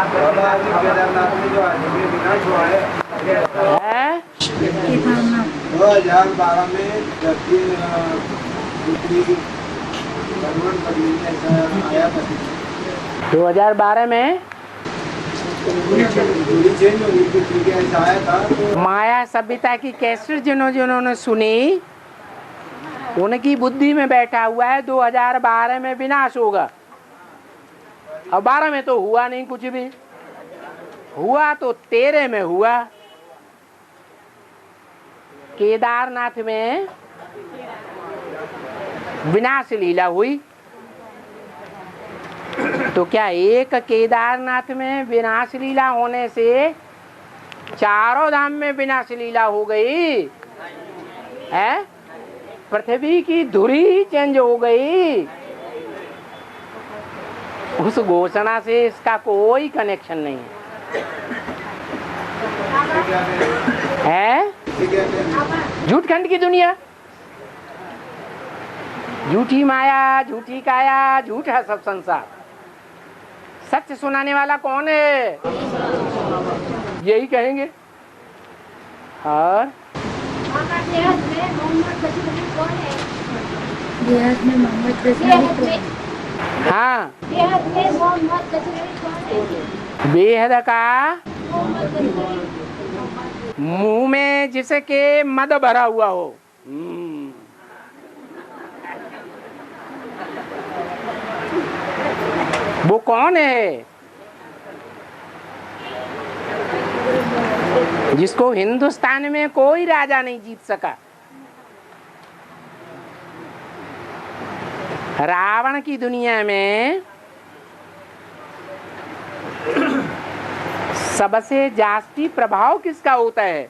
केदारनाथ में जो आज विनाश हुआ है 2012 में जबकि आया था 2012 में चेंज होगी थी ऐसा आया था। तो माया सभ्यता की कैसेट जिन्होंने सुनी उनकी बुद्धि में बैठा हुआ है 2012 में विनाश होगा। अब 12 में तो हुआ नहीं कुछ भी, हुआ तो 13 में हुआ। केदारनाथ में विनाश लीला हुई। तो क्या एक केदारनाथ में विनाश लीला होने से चारों धाम में विनाश लीला हो गई है? पृथ्वी की धुरी चेंज हो गई। उस घोषणा से इसका कोई कनेक्शन नहीं है। झूठ खंड की दुनिया, झूठी माया, झूठी काया, झूठा सब संसार। सच सुनाने वाला कौन है? यही कहेंगे। और हाँ, बेहद का मुंह में जिसके मद भरा हुआ हो। वो कौन है? जिसको हिंदुस्तान में कोई राजा नहीं जीत सका। रावण की दुनिया में सबसे जास्ती प्रभाव किसका होता है?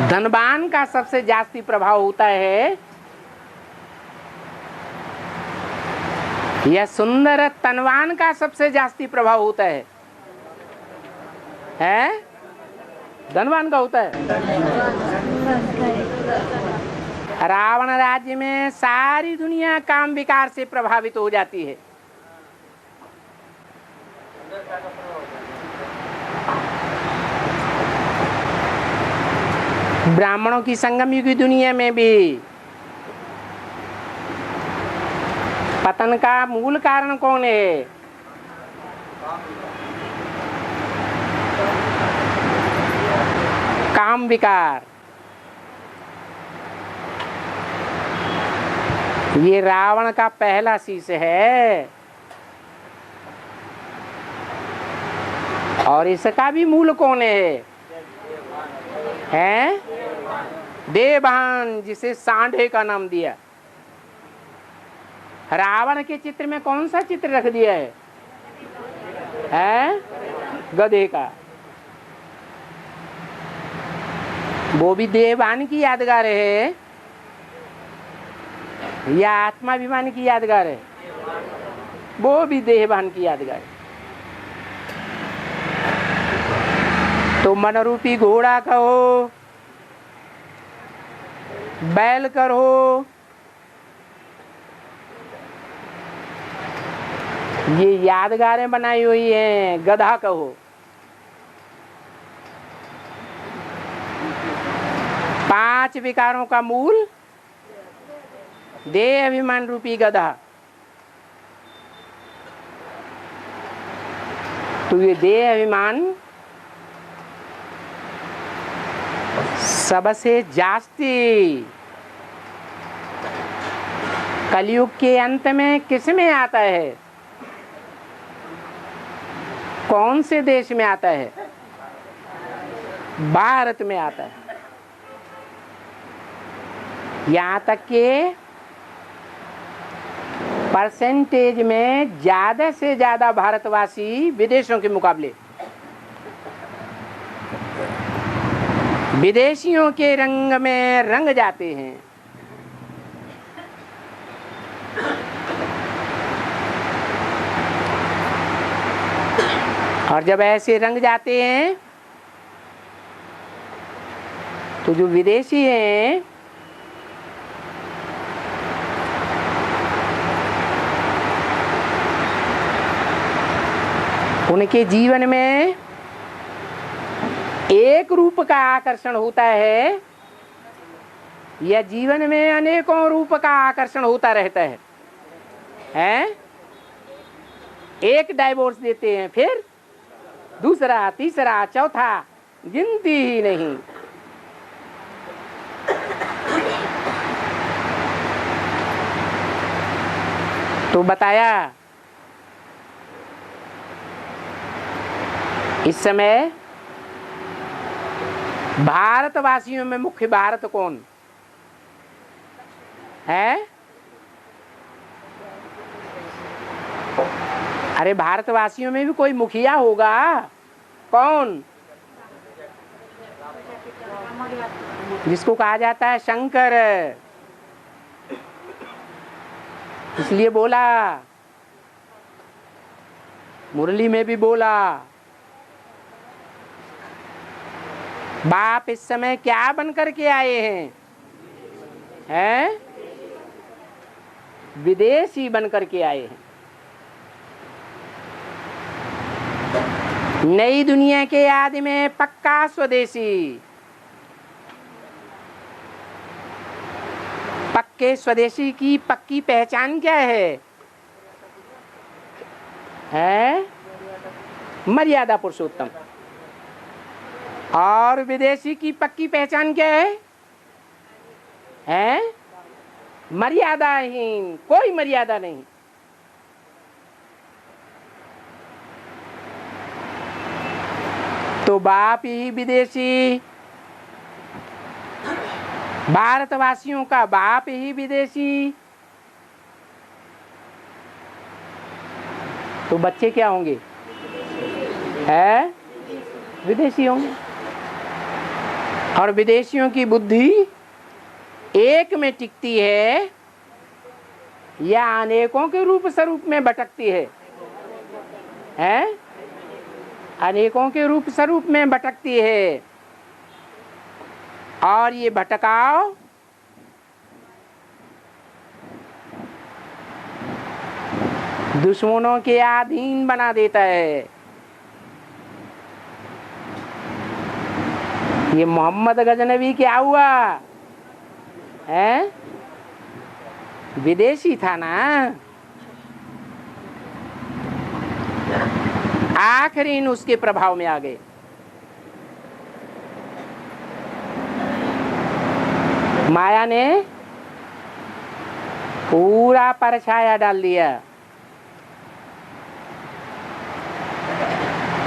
धनवान का सबसे जास्ती प्रभाव होता है या सुंदर तनवान का सबसे जास्ती प्रभाव होता है? धनवान का होता है। रावण राज्य में सारी दुनिया काम विकार से प्रभावित हो जाती है। ब्राह्मणों की संगम युग की दुनिया में भी पतन का मूल कारण कौन है? काम विकार। ये रावण का पहला शीश है और इसका भी मूल कौन है? देवभान, जिसे सांडे का नाम दिया। रावण के चित्र में कौन सा चित्र रख दिया है? गधे का। वो भी देवभान की यादगार है या आत्माभिमान की यादगार है? वो भी देहभान की यादगार है। तो मनरूपी घोड़ा कहो, बैल करो, ये यादगारें बनाई हुई हैं। गधा कहो, पांच विकारों का मूल देह अभिमान रूपी गधा। तो ये देह अभिमान सबसे जास्ती कलयुग के अंत में किस में आता है? कौन से देश में आता है? भारत में आता है। यहाँ तक के परसेंटेज में ज्यादा से ज्यादा भारतवासी विदेशों के मुकाबले विदेशियों के रंग में रंग जाते हैं। और जब ऐसे रंग जाते हैं तो जो विदेशी हैं उनके जीवन में एक रूप का आकर्षण होता है या जीवन में अनेकों रूप का आकर्षण होता रहता है? हैं? एक डाइवोर्स देते हैं, फिर दूसरा, तीसरा, चौथा, गिनती ही नहीं। तो बताया इस समय भारतवासियों में मुख्य भारत कौन है? अरे भारतवासियों में भी कोई मुखिया होगा। कौन? जिसको कहा जाता है शंकर। इसलिए बोला, मुरली में भी बोला, बाप इस समय क्या बन करके आए हैं? हैं? विदेशी बन करके आए हैं। नई दुनिया के याद में पक्का स्वदेशी। पक्के स्वदेशी की पक्की पहचान क्या है? है मर्यादा पुरुषोत्तम। और विदेशी की पक्की पहचान क्या है? है मर्यादाहीन, कोई मर्यादा नहीं। तो बाप ही विदेशी, भारतवासियों का बाप ही विदेशी, तो बच्चे क्या होंगे? है विदेशी होंगे। और विदेशियों की बुद्धि एक में टिकती है या अनेकों के रूप स्वरूप में भटकती है? हैं? अनेकों के रूप स्वरूप में भटकती है। और ये भटकाव दुश्मनों के अधीन बना देता है। ये मोहम्मद गजनवी क्या हुआ? है विदेशी था ना। आखिरी उसके प्रभाव में आ गए। माया ने पूरा परछाया डाल दिया।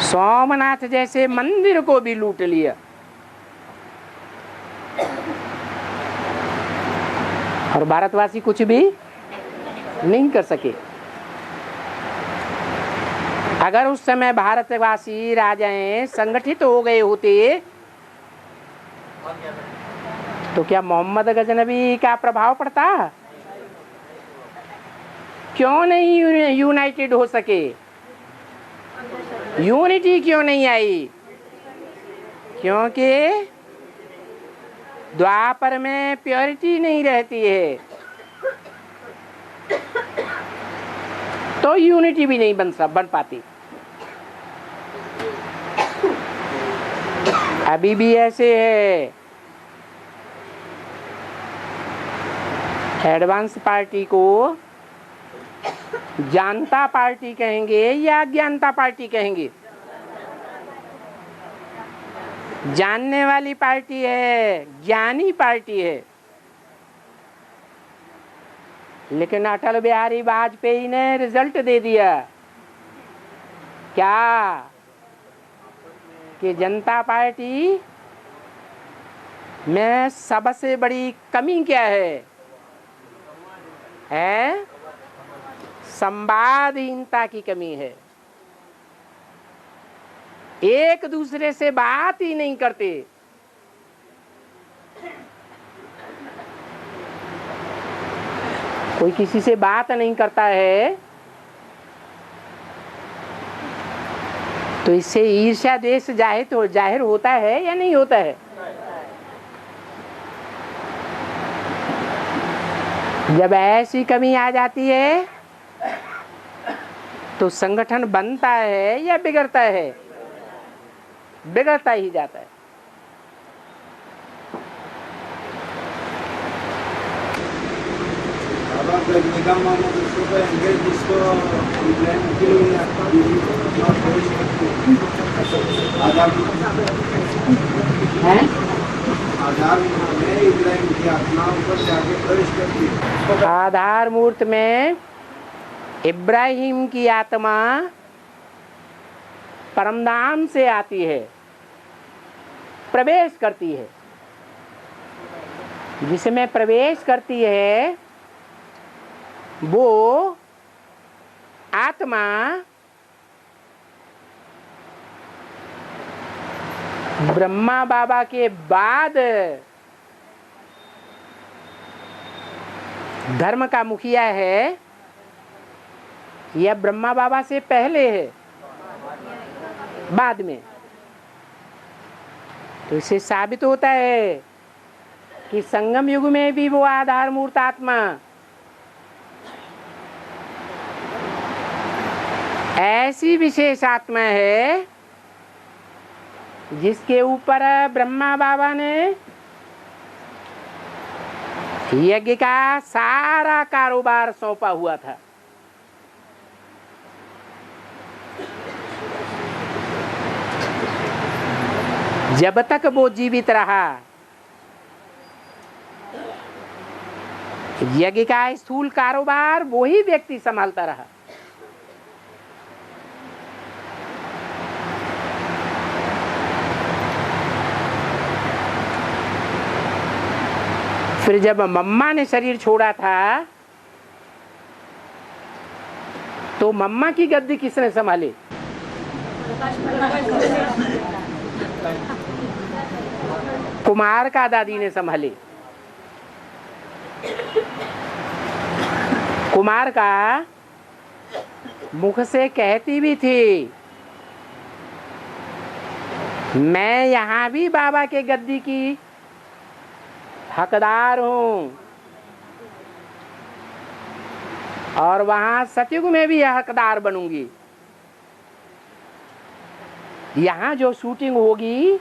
सोमनाथ जैसे मंदिर को भी लूट लिया। और भारतवासी कुछ भी नहीं कर सके। अगर उस समय भारतवासी राजाएं संगठित हो गए होते तो क्या मोहम्मद गजनवी का प्रभाव पड़ता? क्यों नहीं यूनाइटेड हो सके? यूनिटी क्यों नहीं आई? क्योंकि द्वापर में प्योरिटी नहीं रहती है, तो यूनिटी भी नहीं बन पाती। अभी भी ऐसे है। एडवांस पार्टी को जानता पार्टी कहेंगे या अज्ञानता पार्टी कहेंगे? जानने वाली पार्टी है, ज्ञानी पार्टी है। लेकिन अटल बिहारी वाजपेयी ने रिजल्ट दे दिया क्या? कि जनता पार्टी में सबसे बड़ी कमी क्या है? संवादहीनता की कमी है। एक दूसरे से बात ही नहीं करते। कोई किसी से बात नहीं करता है तो इससे ईर्ष्या द्वेष जाहिर होता है या नहीं होता है? जब ऐसी कमी आ जाती है तो संगठन बनता है या बिगड़ता है? बिगड़ता ही जाता है। अब निगम वालों को कहेंगे जिसको आधार में इब्राहिम की आत्मा ऊपर जाके प्रवेश करती है। आधार मूर्त में इब्राहिम की आत्मा परमधाम से आती है, प्रवेश करती है। जिसमें प्रवेश करती है वो आत्मा ब्रह्मा बाबा के बाद धर्म का मुखिया है या ब्रह्मा बाबा से पहले है, बाद में? तो इससे साबित होता है कि संगम युग में भी वो आधार मूर्त आत्मा ऐसी विशेष आत्मा है जिसके ऊपर ब्रह्मा बाबा ने यज्ञ का सारा कारोबार सौंपा हुआ था। जब तक वो जीवित रहा यज्ञ का स्थूल कारोबार वो ही व्यक्ति संभालता रहा। फिर जब मम्मा ने शरीर छोड़ा था तो मम्मा की गद्दी किसने संभाली? कुमार का दादी ने संभाली। कुमार का मुख से कहती भी थी, मैं यहां भी बाबा के गद्दी की हकदार हूं और वहां सतयुग में भी हकदार बनूंगी। यहां जो शूटिंग होगी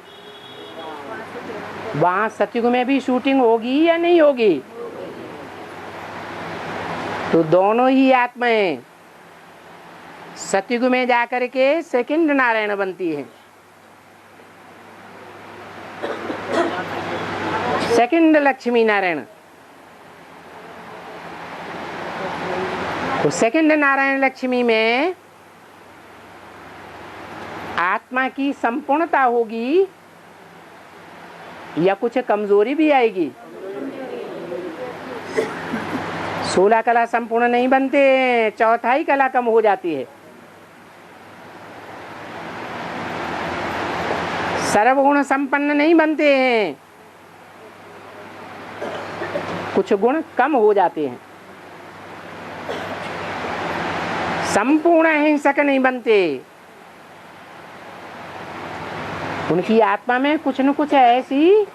वहां सतयुग में भी शूटिंग होगी या नहीं होगी? तो दोनों ही आत्माएं सतयुग में जाकर के सेकंड नारायण बनती है, सेकंड लक्ष्मी नारायण। तो सेकंड नारायण लक्ष्मी में आत्मा की संपूर्णता होगी या कुछ कमजोरी भी आएगी? 16 कला संपूर्ण नहीं बनते, चौथाई कला कम हो जाती है। सर्वगुण संपन्न नहीं बनते हैं, कुछ गुण कम हो जाते हैं। संपूर्ण हिंसक नहीं बनते, उनकी आत्मा में कुछ न कुछ ऐसी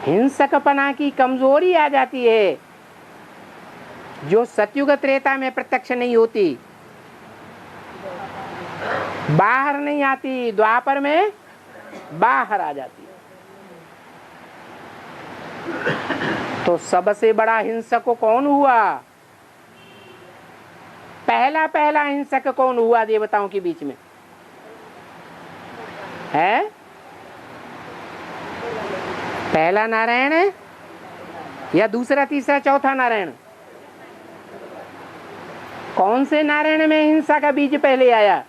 हिंसकपना की कमजोरी आ जाती है जो सतयुग त्रेता में प्रत्यक्ष नहीं होती, बाहर नहीं आती, द्वापर में बाहर आ जाती। तो सबसे बड़ा हिंसक कौन हुआ? पहला हिंसक कौन हुआ देवताओं के बीच में है? पहला नारायण है या दूसरा तीसरा चौथा नारायण? कौन से नारायण में हिंसा का बीज पहले आया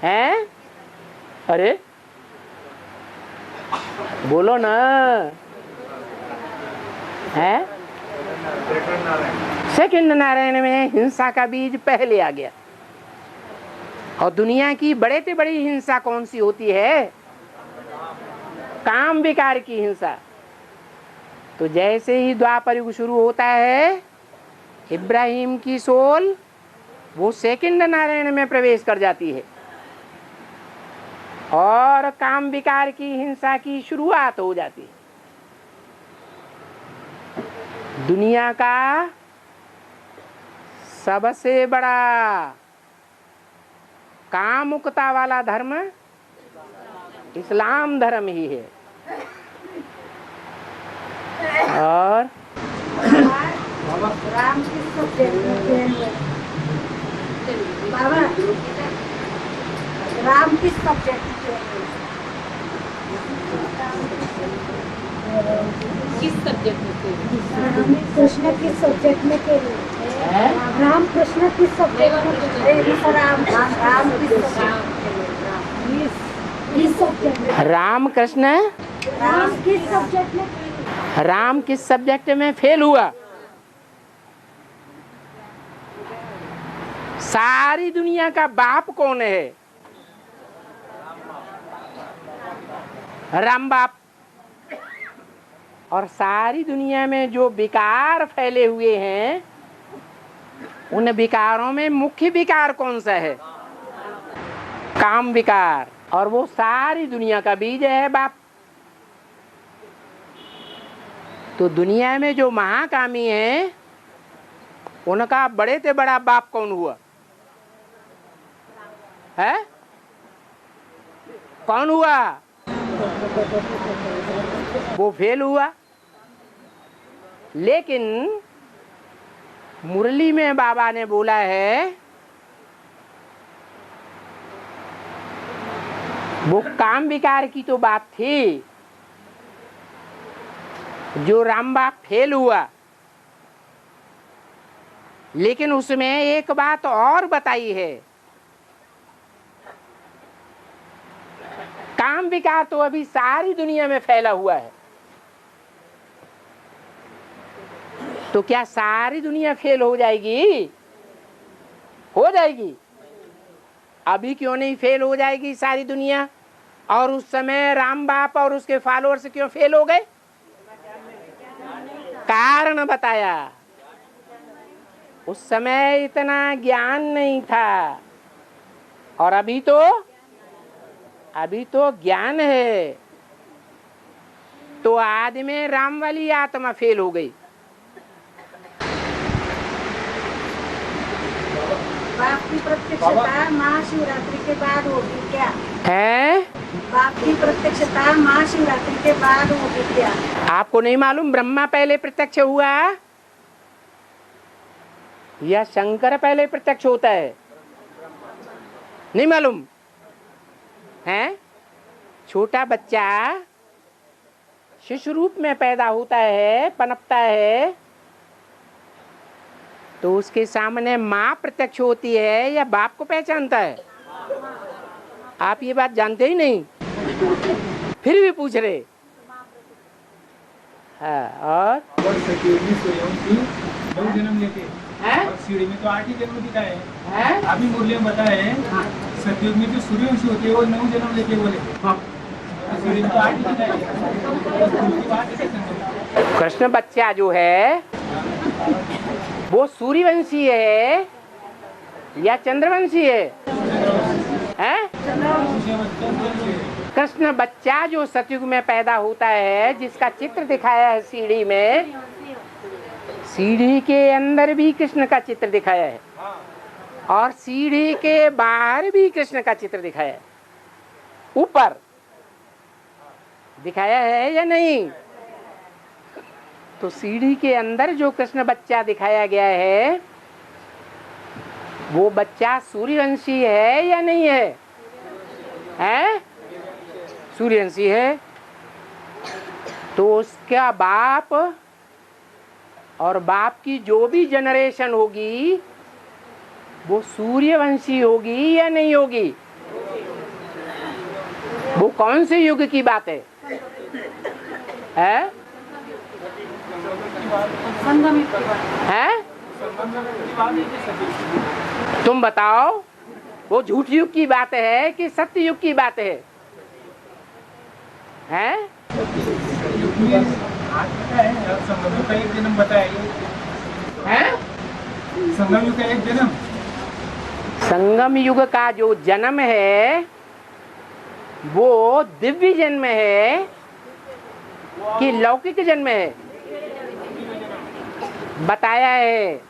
है? अरे बोलो ना, है? सेकंड नारायण में हिंसा का बीज पहले आ गया। और दुनिया की बड़े से बड़ी हिंसा कौन सी होती है? काम विकार की हिंसा। तो जैसे ही द्वापर युग शुरू होता है, इब्राहिम की सोल वो सेकंड नारायण में प्रवेश कर जाती है और काम विकार की हिंसा की शुरुआत हो जाती है। दुनिया का सबसे बड़ा कामुकता वाला धर्म इस्लाम धर्म ही है। और राम किस सब्जेक्ट में फेल हुए? बाबा, राम किस सब्जेक्ट में फेल हुए? किस सब्जेक्ट में थे? कृष्ण किस सब्जेक्ट में फेल हुए? राम कृष्ण किस सब्जेक्ट में? राम किस सब्जेक्ट में? राम कृष्ण राम किस सब्जेक्ट में? राम किस सब्जेक्ट में फेल हुआ? सारी दुनिया का बाप कौन है? राम बाप। और सारी दुनिया में जो विकार फैले हुए हैं, उन विकारों में मुख्य विकार कौन सा है? काम विकार। और वो सारी दुनिया का बीज है बाप। तो दुनिया में जो महाकामी है, उनका बड़े से बड़ा बाप कौन हुआ है? कौन हुआ? वो फेल हुआ। लेकिन मुरली में बाबा ने बोला है, वो काम विकार की तो बात थी, जो राम बाप फेल हुआ। लेकिन उसमें एक बात और बताई है, काम विकार तो अभी सारी दुनिया में फैला हुआ है। तो क्या सारी दुनिया फेल हो जाएगी? हो जाएगी। अभी क्यों नहीं फेल हो जाएगी सारी दुनिया? और उस समय राम बाप और उसके फॉलोअर्स क्यों फेल हो गए? कारण बताया। उस समय इतना ज्ञान नहीं था, और अभी तो ज्ञान है। तो आदि में राम वाली आत्मा फेल हो गई। बाप की प्रत्यक्षता महाशिवरात्रि के बाद होगी क्या? है? बाप की प्रत्यक्षता महाशिवरात्रि के बाद होगी क्या? आपको नहीं मालूम ब्रह्मा पहले प्रत्यक्ष हुआ या शंकर पहले प्रत्यक्ष होता है? नहीं मालूम है? छोटा बच्चा शिशु रूप में पैदा होता है, पनपता है, तो उसके सामने माँ प्रत्यक्ष होती है या बाप को पहचानता है? आप ये बात जानते ही नहीं, फिर भी पूछ रहे। हाँ, और सतयुग में सूर्यवंशी 9 जन्म लेते हैं? और सीढ़ी में तो 8 ही जन्म दिखाए हैं। हैं? अभी मुरली में बताए हैं, सतयुग में जो सूर्यवंशी होते हैं वो 9 जन्म लेते बोले। हाँ। सीढ़ी में तो 8 ही दिखाए हैं। कृष्ण बच्चा जो है वो सूर्यवंशी है या चंद्रवंशी है? हैं? कृष्ण बच्चा जो सतयुग में पैदा होता है, जिसका चित्र दिखाया है सीढ़ी में, सीढ़ी के अंदर भी कृष्ण का चित्र दिखाया है और सीढ़ी के बाहर भी कृष्ण का चित्र दिखाया है। ऊपर दिखाया है या नहीं? तो सीढ़ी के अंदर जो कृष्ण बच्चा दिखाया गया है, वो बच्चा सूर्यवंशी है या नहीं है? हैं? सूर्यवंशी है। तो उसका बाप और बाप की जो भी जनरेशन होगी वो सूर्यवंशी होगी या नहीं होगी? वो कौन से युग की बात है? हैं? हैं? तुम बताओ, वो झूठ युग की बात है कि सत्य युग की बात है? हैं? युग में आज बताया है, अब संगम युग का एक जन्म बताया हैं? संगम युग का एक जन्म। संगम युग का जो जन्म है वो दिव्य जन्म है कि लौकिक जन्म है? बताया है।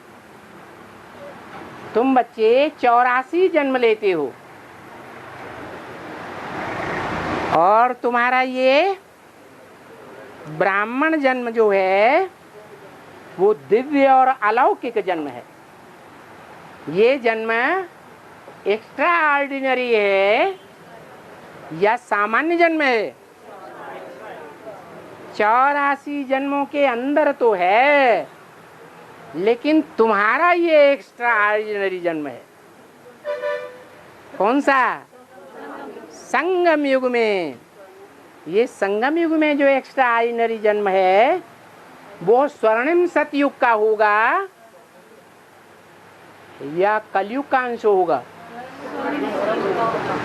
तुम बच्चे 84 जन्म लेते हो, और तुम्हारा ये ब्राह्मण जन्म जो है वो दिव्य और अलौकिक जन्म है। ये जन्म एक्स्ट्रा ऑर्डिनरी है या सामान्य जन्म है? 84 जन्मों के अंदर तो है, लेकिन तुम्हारा ये एक्स्ट्रा ऑर्डिनरी जन्म है। कौन सा? संगम युग में। ये संगम युग में जो एक्स्ट्रा ऑर्डिनरी जन्म है वो स्वर्णिम सतयुग का होगा या कलयुग का अंश होगा?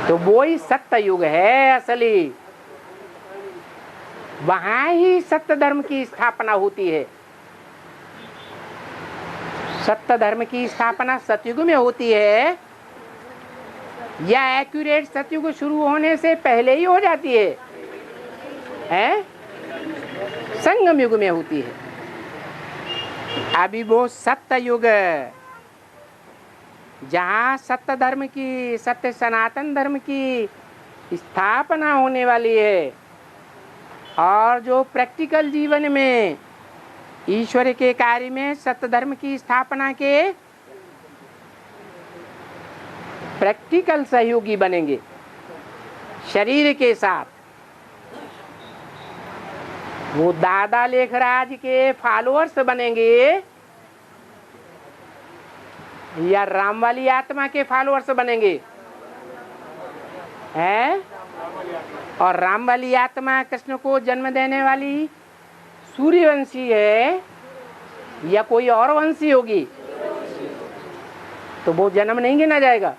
तो वो ही सत्य युग है असली। वहां ही सत्य धर्म की स्थापना होती है। सत्य धर्म की स्थापना सतयुग में होती है या एक्यूरेट सतयुग शुरू होने से पहले ही हो जाती है? संगम युग में होती है। अभी वो सत्य युग जहाँ सत्य धर्म की, सत्य सनातन धर्म की स्थापना होने वाली है और जो प्रैक्टिकल जीवन में ईश्वर के कार्य में सत्य धर्म की स्थापना के प्रैक्टिकल सहयोगी बनेंगे शरीर के साथ। वो दादा लेखराज के फॉलोअर्स बनेंगे या राम वाली आत्मा के फॉलोअर्स बनेंगे? हैं? और राम वाली आत्मा कृष्ण को जन्म देने वाली सूर्यवंशी है या कोई और वंशी होगी? तो वो जन्म नहीं गिना जाएगा।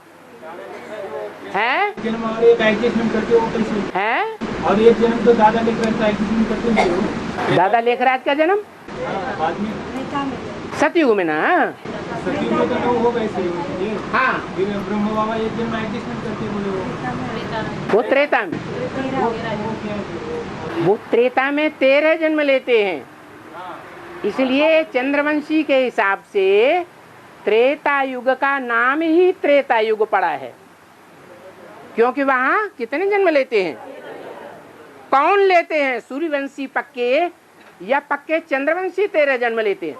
हैं? जन्म और एक एडजस्टमेंट करके वो कैसे? हैं? और एक जन्म तो दादा लेखराज का एडजस्टमेंट करते हैं। दादा लेखराज का जन्म बाद में सतयुग में ना? सतयुग में तो ना होगा ऐसे। हाँ, फिर ब्रह्म बाबा एक जन्म एडजस्टमेंट करते बोले वो त्रेता में। वो त्रेता में 13 जन्म लेते हैं। इसलिए चंद्रवंशी के हिसाब से त्रेता युग का नाम ही त्रेता युग पड़ा है, क्योंकि वहाँ कितने जन्म लेते हैं? कौन लेते हैं? सूर्यवंशी पक्के या पक्के चंद्रवंशी 13 जन्म लेते हैं?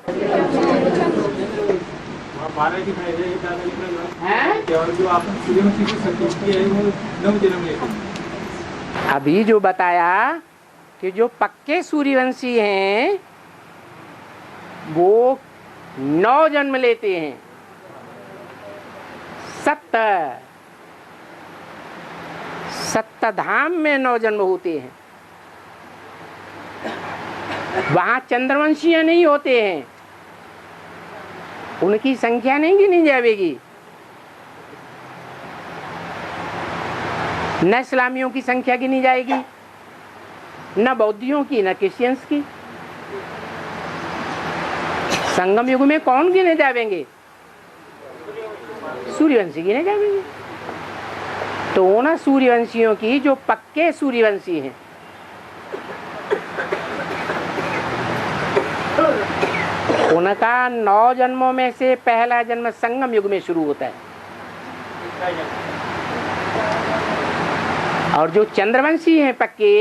और जो आपने सूर्यवंशी की संतुष्टि है वो 9 जन्म लेते हैं। अभी जो बताया कि जो पक्के सूर्यवंशी हैं वो 9 जन्म लेते हैं। सप्तधाम में 9 जन्म होते हैं। वहां चंद्रवंशीय नहीं होते हैं, उनकी संख्या नहीं गिनी जाएगी। न इस्लामियों की संख्या गिनी जाएगी, न बौद्धियों की, न क्रिश्चियंस की। संगम युग में कौन गिने जाएंगे? सूर्यवंशी गिने जाएंगे। तो उन सूर्यवंशियों की जो पक्के सूर्यवंशी हैं, उनका 9 जन्मों में से पहला जन्म संगम युग में शुरू होता है। और जो चंद्रवंशी हैं पक्के,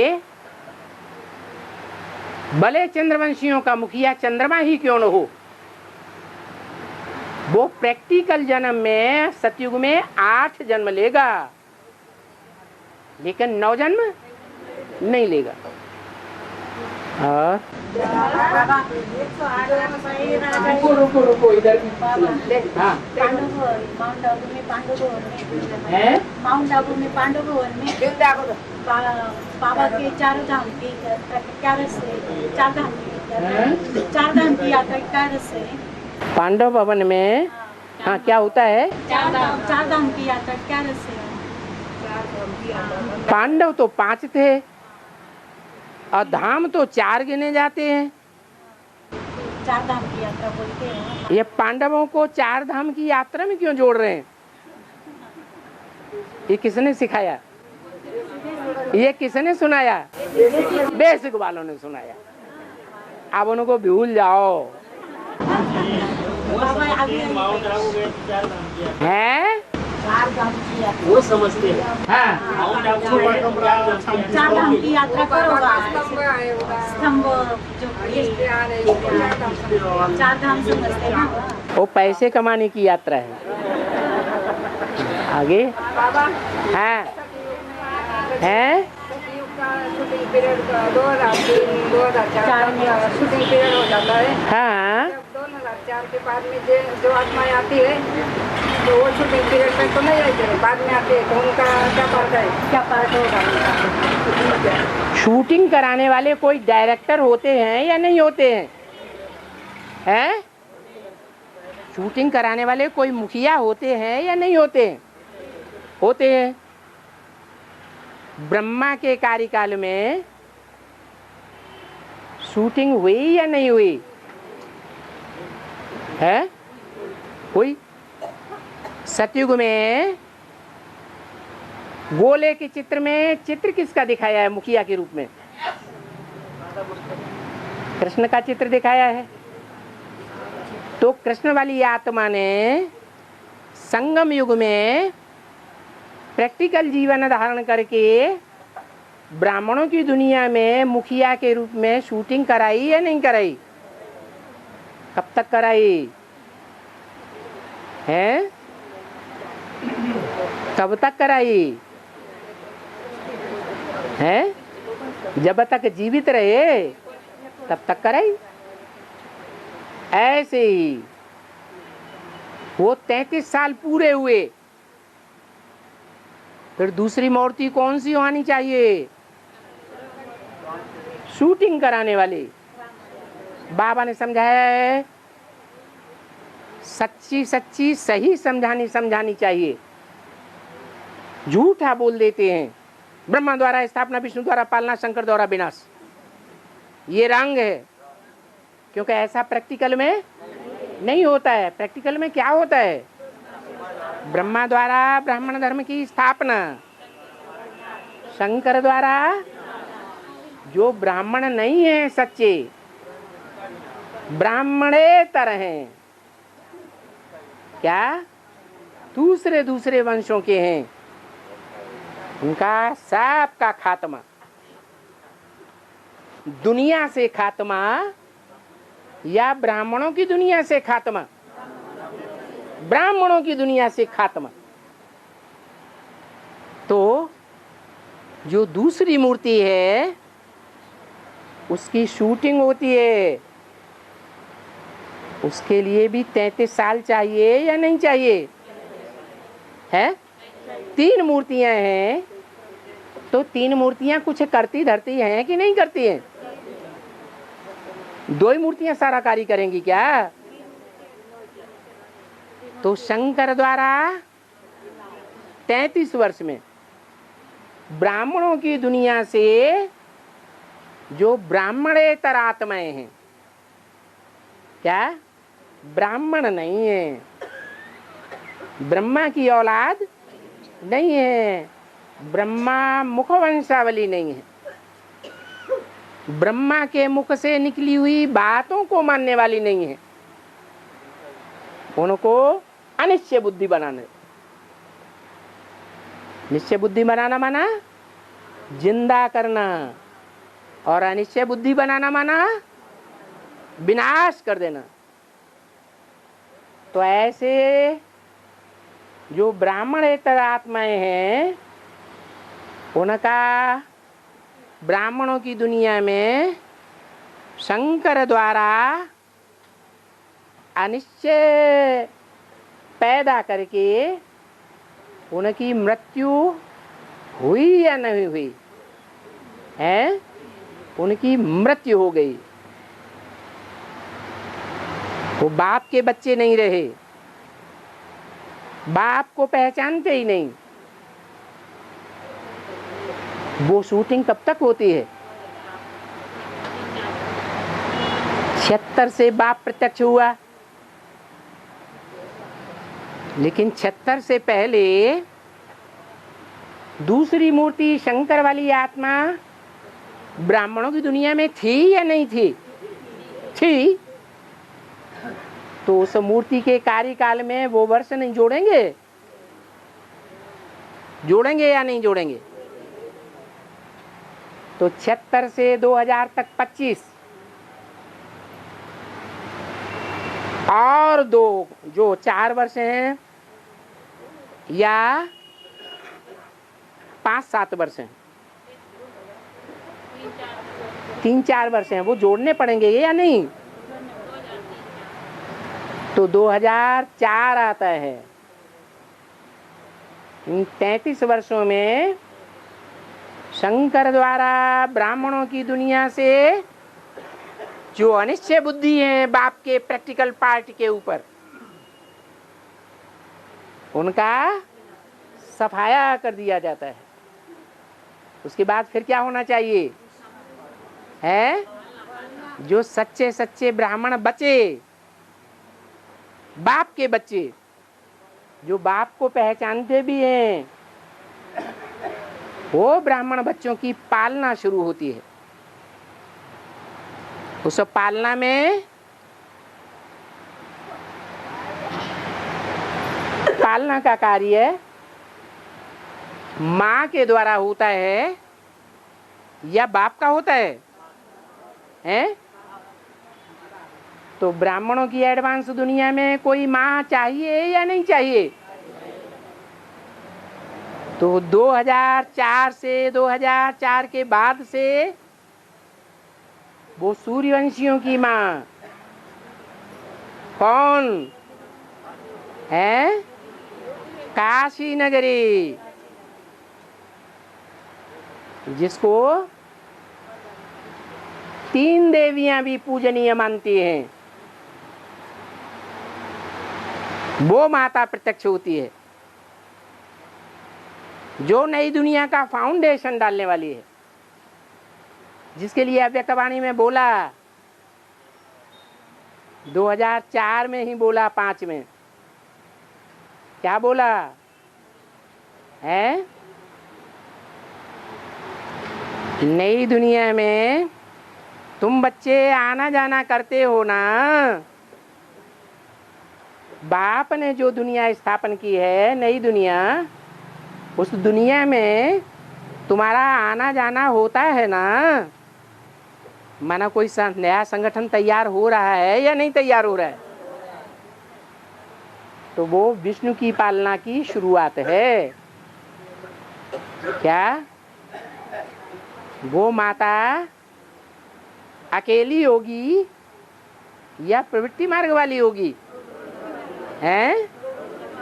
भले चंद्रवंशियों का मुखिया चंद्रमा ही क्यों न हो, वो प्रैक्टिकल जन्म में सतयुग में 8 जन्म लेगा, लेकिन 9 जन्म नहीं लेगा। और रुको इधर भी। हाँ, माउंट आबू में पांडव भवन में बाबा के चारों धाम की क्या रस्ते, 4 धाम की यात्रा क्या रस्ते? पांडव भवन में हाँ क्या होता है? 4 धाम की यात्रा क्या रस्ते? पांडव तो 5 थे और धाम तो 4 गिने जाते हैं। 4 धाम की यात्रा बोलते हैं। ये पांडवों को 4 धाम की यात्रा में क्यों जोड़ रहे हैं? ये किसने सिखाया? ये किसने सुनाया? बेसिक वालों ने सुनाया। अब उनको भूल जाओ। बाबा आगे हैं? चार धाम की यात्रा, वो समझते हैं। हाँ माउंट आबू है, चार धाम की यात्रा करोगा, स्तंभ जो चार धाम समझते हैं ना। वो पैसे कमाने की यात्रा है। आगे हाँ है शूटिंग पीरियड 2003-2004 में शूटिंग पीरियड हो जाता है। हाँ 2004 के बाद में जो आत्माएं आती है तो वो शूटिंग पीरियड में तो नहीं आती है, बाद में आती है, तो उनका क्या पार्ट है, क्या पार्ट होगा उनका? शूटिंग कराने वाले कोई डायरेक्टर होते हैं या नहीं होते हैं? हैं? शूटिंग कराने वाले कोई मुखिया होते हैं या नहीं होते हैं? होते हैं। ब्रह्मा के कार्यकाल में शूटिंग हुई या नहीं हुई है? हुई। सतयुग में गोले के चित्र में चित्र किसका दिखाया है मुखिया के रूप में? कृष्ण का चित्र दिखाया है। तो कृष्ण वाली आत्मा ने संगम युग में प्रैक्टिकल जीवन धारण करके ब्राह्मणों की दुनिया में मुखिया के रूप में शूटिंग कराई या नहीं कराई? कब तक कराई है? कब तक कराई है? जब तक जीवित रहे तब तक कराई। ऐसे ही वो 33 साल पूरे हुए, फिर दूसरी मूर्ति कौन सी होनी चाहिए? शूटिंग कराने वाली। बाबा ने समझाया है सच्ची सच्ची सही समझानी चाहिए। झूठा बोल देते हैं। ब्रह्मा द्वारा स्थापना, विष्णु द्वारा पालना, शंकर द्वारा विनाश, ये रंग है। क्योंकि ऐसा प्रैक्टिकल में नहीं होता है। प्रैक्टिकल में क्या होता है? ब्रह्मा द्वारा ब्राह्मण धर्म की स्थापना, शंकर द्वारा जो ब्राह्मण नहीं है सच्चे, ब्राह्मणेतर हैं, क्या दूसरे वंशों के हैं, उनका सबका खात्मा, दुनिया से खात्मा या ब्राह्मणों की दुनिया से खात्मा? ब्राह्मणों की दुनिया से खात्मा। तो जो दूसरी मूर्ति है उसकी शूटिंग होती है, उसके लिए भी 33 साल चाहिए या नहीं चाहिए है? 3 मूर्तियां हैं तो 3 मूर्तियां कुछ करती धरती हैं कि नहीं करती हैं? 2 ही मूर्तियां सारा कार्य करेंगी क्या? तो शंकर द्वारा 33 वर्ष में ब्राह्मणों की दुनिया से जो ब्राह्मणेतर आत्माएं हैं, क्या ब्राह्मण नहीं है, ब्रह्मा की औलाद नहीं है, ब्रह्मा मुख वंशावली नहीं है, ब्रह्मा के मुख से निकली हुई बातों को मानने वाली नहीं है, उनको अनिश्चय बुद्धि बनाने। निश्चय बुद्धि बनाना माना जिंदा करना, और अनिश्चय बुद्धि बनाना माना विनाश कर देना। तो ऐसे जो ब्राह्मणेतर आत्माएं हैं उनका ब्राह्मणों की दुनिया में शंकर द्वारा अनिश्चय पैदा करके उनकी मृत्यु हुई या नहीं हुई है? उनकी मृत्यु हो गई। वो बाप के बच्चे नहीं रहे, बाप को पहचानते ही नहीं। वो शूटिंग कब तक होती है? 76 से बाप प्रत्यक्ष हुआ, लेकिन 76 से पहले दूसरी मूर्ति शंकर वाली आत्मा ब्राह्मणों की दुनिया में थी या नहीं थी? थी। तो उस मूर्ति के कार्यकाल में वो वर्ष नहीं जोड़ेंगे? जोड़ेंगे या नहीं जोड़ेंगे? तो 76 से 2000 तक 25 और 2 जो 4 वर्ष हैं या 5-7 वर्ष हैं, 3-4 वर्ष हैं, वो जोड़ने पड़ेंगे या नहीं? तो 2004 आता है। इन 33 वर्षों में शंकर द्वारा ब्राह्मणों की दुनिया से जो अनिश्चय बुद्धि है बाप के प्रैक्टिकल पार्ट के ऊपर, उनका सफाया कर दिया जाता है। उसके बाद फिर क्या होना चाहिए है? जो सच्चे सच्चे ब्राह्मण बचे, बाप के बच्चे, जो बाप को पहचानते भी हैं, वो ब्राह्मण बच्चों की पालना शुरू होती है। उस पालना में पालना का कार्य माँ के द्वारा होता है या बाप का होता है? हैं? तो ब्राह्मणों की एडवांस दुनिया में कोई माँ चाहिए या नहीं चाहिए? तो 2004 से 2004 के बाद से वो सूर्यवंशियों की माँ कौन है? काशी नगरी, जिसको 3 देवियां भी पूजनीय मानती हैं, वो माता प्रत्यक्ष होती है, जो नई दुनिया का फाउंडेशन डालने वाली है, जिसके लिए अव्यक्तवाणी में बोला, 2004 में ही बोला, 5 में क्या बोला है? नई दुनिया में तुम बच्चे आना जाना करते हो ना, बाप ने जो दुनिया स्थापन की है, नई दुनिया, उस दुनिया में तुम्हारा आना जाना होता है ना। माना कोई नया संगठन तैयार हो रहा है या नहीं तैयार हो रहा है, तो वो विष्णु की पालना की शुरुआत है। क्या वो माता अकेली होगी या प्रवृत्ति मार्ग वाली होगी? हैं?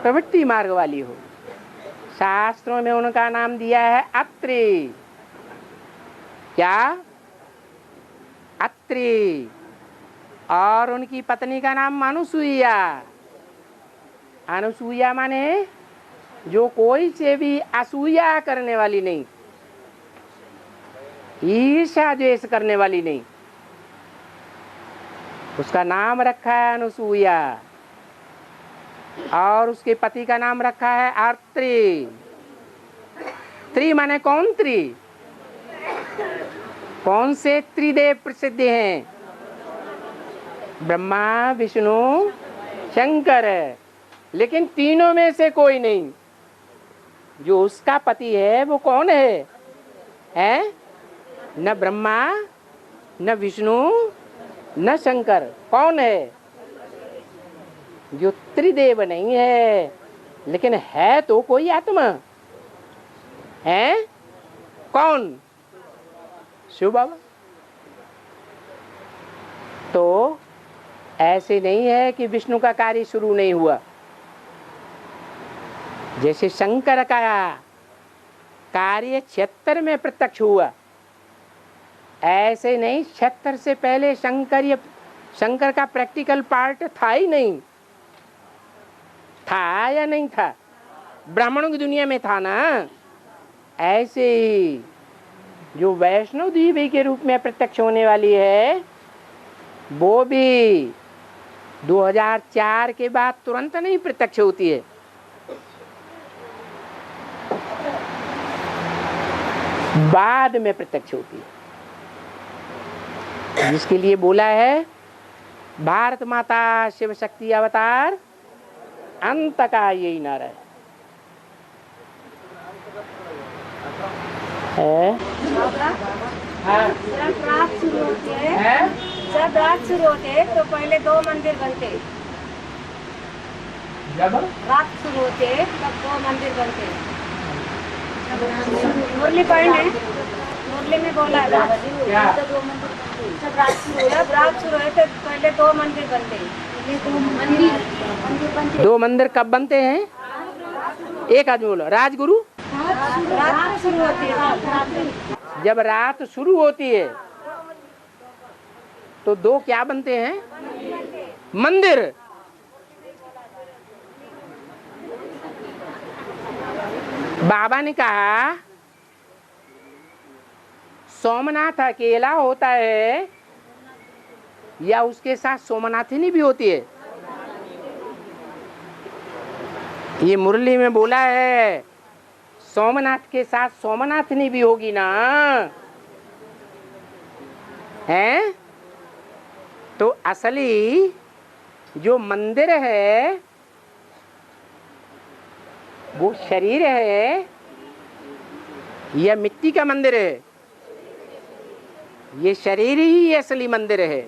प्रवृत्ति मार्ग वाली हो। शास्त्रों में उनका नाम दिया है अत्रि। क्या? अत्रि। और उनकी पत्नी का नाम अनुसुईया। अनुसुईया माने जो कोई से भी असूया करने वाली नहीं, ईर्ष्या द्वेष करने वाली नहीं, उसका नाम रखा है अनुसूया। और उसके पति का नाम रखा है आर्त्री। त्रि माने कौन? त्रि कौन से त्रिदेव प्रसिद्ध हैं? ब्रह्मा, विष्णु, शंकर। लेकिन तीनों में से कोई नहीं। जो उसका पति है वो कौन है? हैं? न ब्रह्मा, न विष्णु, न शंकर। कौन है? जो त्रिदेव नहीं है, लेकिन है तो कोई आत्मा है। कौन? शिव बाबा। तो ऐसे नहीं है कि विष्णु का कार्य शुरू नहीं हुआ। जैसे शंकर का कार्य 76 में प्रत्यक्ष हुआ, ऐसे नहीं 76 से पहले शंकर का प्रैक्टिकल पार्ट था ही नहीं। था या नहीं था? ब्राह्मणों की दुनिया में था ना। ऐसे ही जो वैष्णव देवी के रूप में प्रत्यक्ष होने वाली है, वो भी 2004 के बाद तुरंत नहीं प्रत्यक्ष होती है। बाद में प्रत्यक्ष होती है। जिसके लिए बोला है भारत माता शिव शक्ति अवतार, अंत का यही नारा है। है? हाँ। जब रात शुरू होती है, है? जब रात शुरू होते है तो पहले 2 मंदिर बनते हैं। जब रात शुरू होते है तब 2 मंदिर बनते हैं। मुरली पढ़ने मुरली में बोला है बाबा जी, क्या? जब रात शुरू है तो पहले 2 मंदिर बनते हैं। 2 मंदिर कब बनते हैं? एक आदमी बोलो। राजगुरु रात शुरू होती है, रात जब रात शुरू होती है तो 2 क्या बनते हैं? मंदिर। बाबा ने कहा सोमनाथ अकेला होता है या उसके साथ सोमनाथिनी भी होती है? ये मुरली में बोला है सोमनाथ के साथ सोमनाथिनी भी होगी ना, हैं? तो असली जो मंदिर है वो शरीर है या मिट्टी का मंदिर है? ये शरीर ही असली मंदिर है।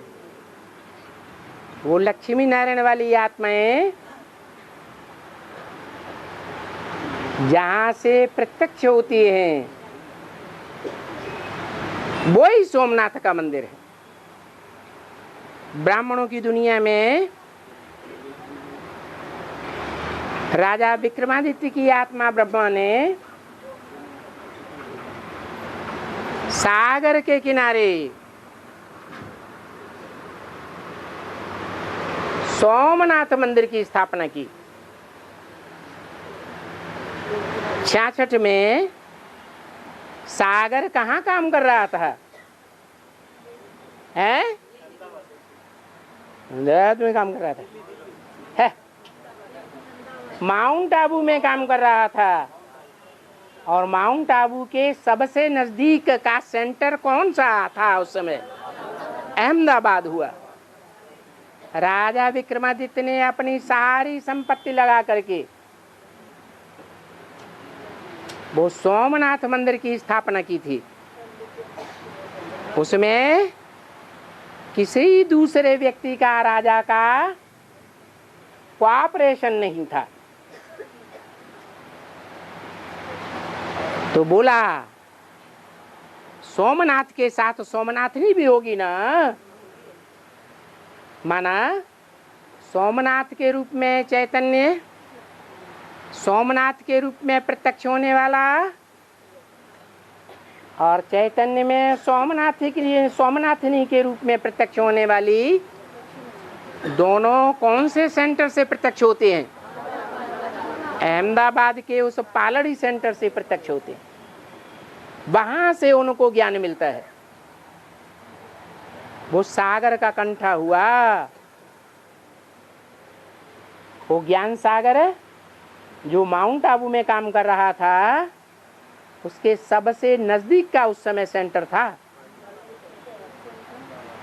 वो लक्ष्मी नारायण वाली आत्माएं जहाँ से प्रत्यक्ष होती हैं वो ही सोमनाथ का मंदिर है। ब्राह्मणों की दुनिया में राजा विक्रमादित्य की आत्मा ब्रह्मा ने सागर के किनारे सोमनाथ मंदिर की स्थापना की। 66 में सागर कहाँ काम कर रहा था? हैं? देहात में काम कर रहा था, है? माउंट आबू में काम कर रहा था। और माउंट आबू के सबसे नजदीक का सेंटर कौन सा था उस समय? अहमदाबाद हुआ। राजा विक्रमादित्य ने अपनी सारी संपत्ति लगा करके वो सोमनाथ मंदिर की स्थापना की थी। उसमें किसी दूसरे व्यक्ति का, राजा का कोऑपरेशन नहीं था। तो बोला सोमनाथ के साथ सोमनाथनी भी होगी ना। माना सोमनाथ के रूप में चैतन्य, सोमनाथ के रूप में प्रत्यक्ष होने वाला, और चैतन्य में सोमनाथनी के रूप में प्रत्यक्ष होने वाली, दोनों कौन से सेंटर से प्रत्यक्ष होते हैं? अहमदाबाद के उस पालड़ी सेंटर से प्रत्यक्ष होते हैं। वहां से उनको ज्ञान मिलता है। वो सागर का कंठा हुआ, वो ज्ञान सागर है जो माउंट आबू में काम कर रहा था, उसके सबसे नजदीक का उस समय सेंटर था।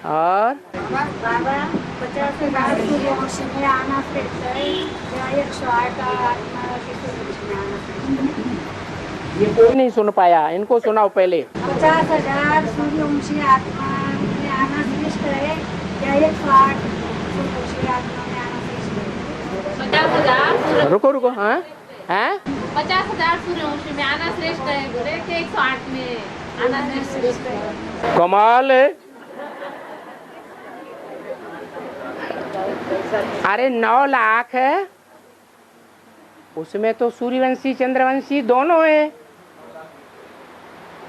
और बाबा 50,000 सूर्यवंशी में आना फिरता है या 108 आत्मा के सूर्यवंशी में आना फिरता है। ये कोई नहीं सुन पाया, इनको सुनाओ पहले। 50,000 सूर्यवंशी आत्मा में आना श्रेष्ठ है या 108 सूर्यवंशी आत्मा में आना श्रेष्ठ है? 50,000 रुको रुको, हाँ हैं? 50,000 सूर्यवंशी में आना श्रेष्ठ है बोले कि 108 में आना श्रेष्ठ है। कमाल है। अरे 9 लाख है, उसमें तो सूर्यवंशी चंद्रवंशी दोनों है।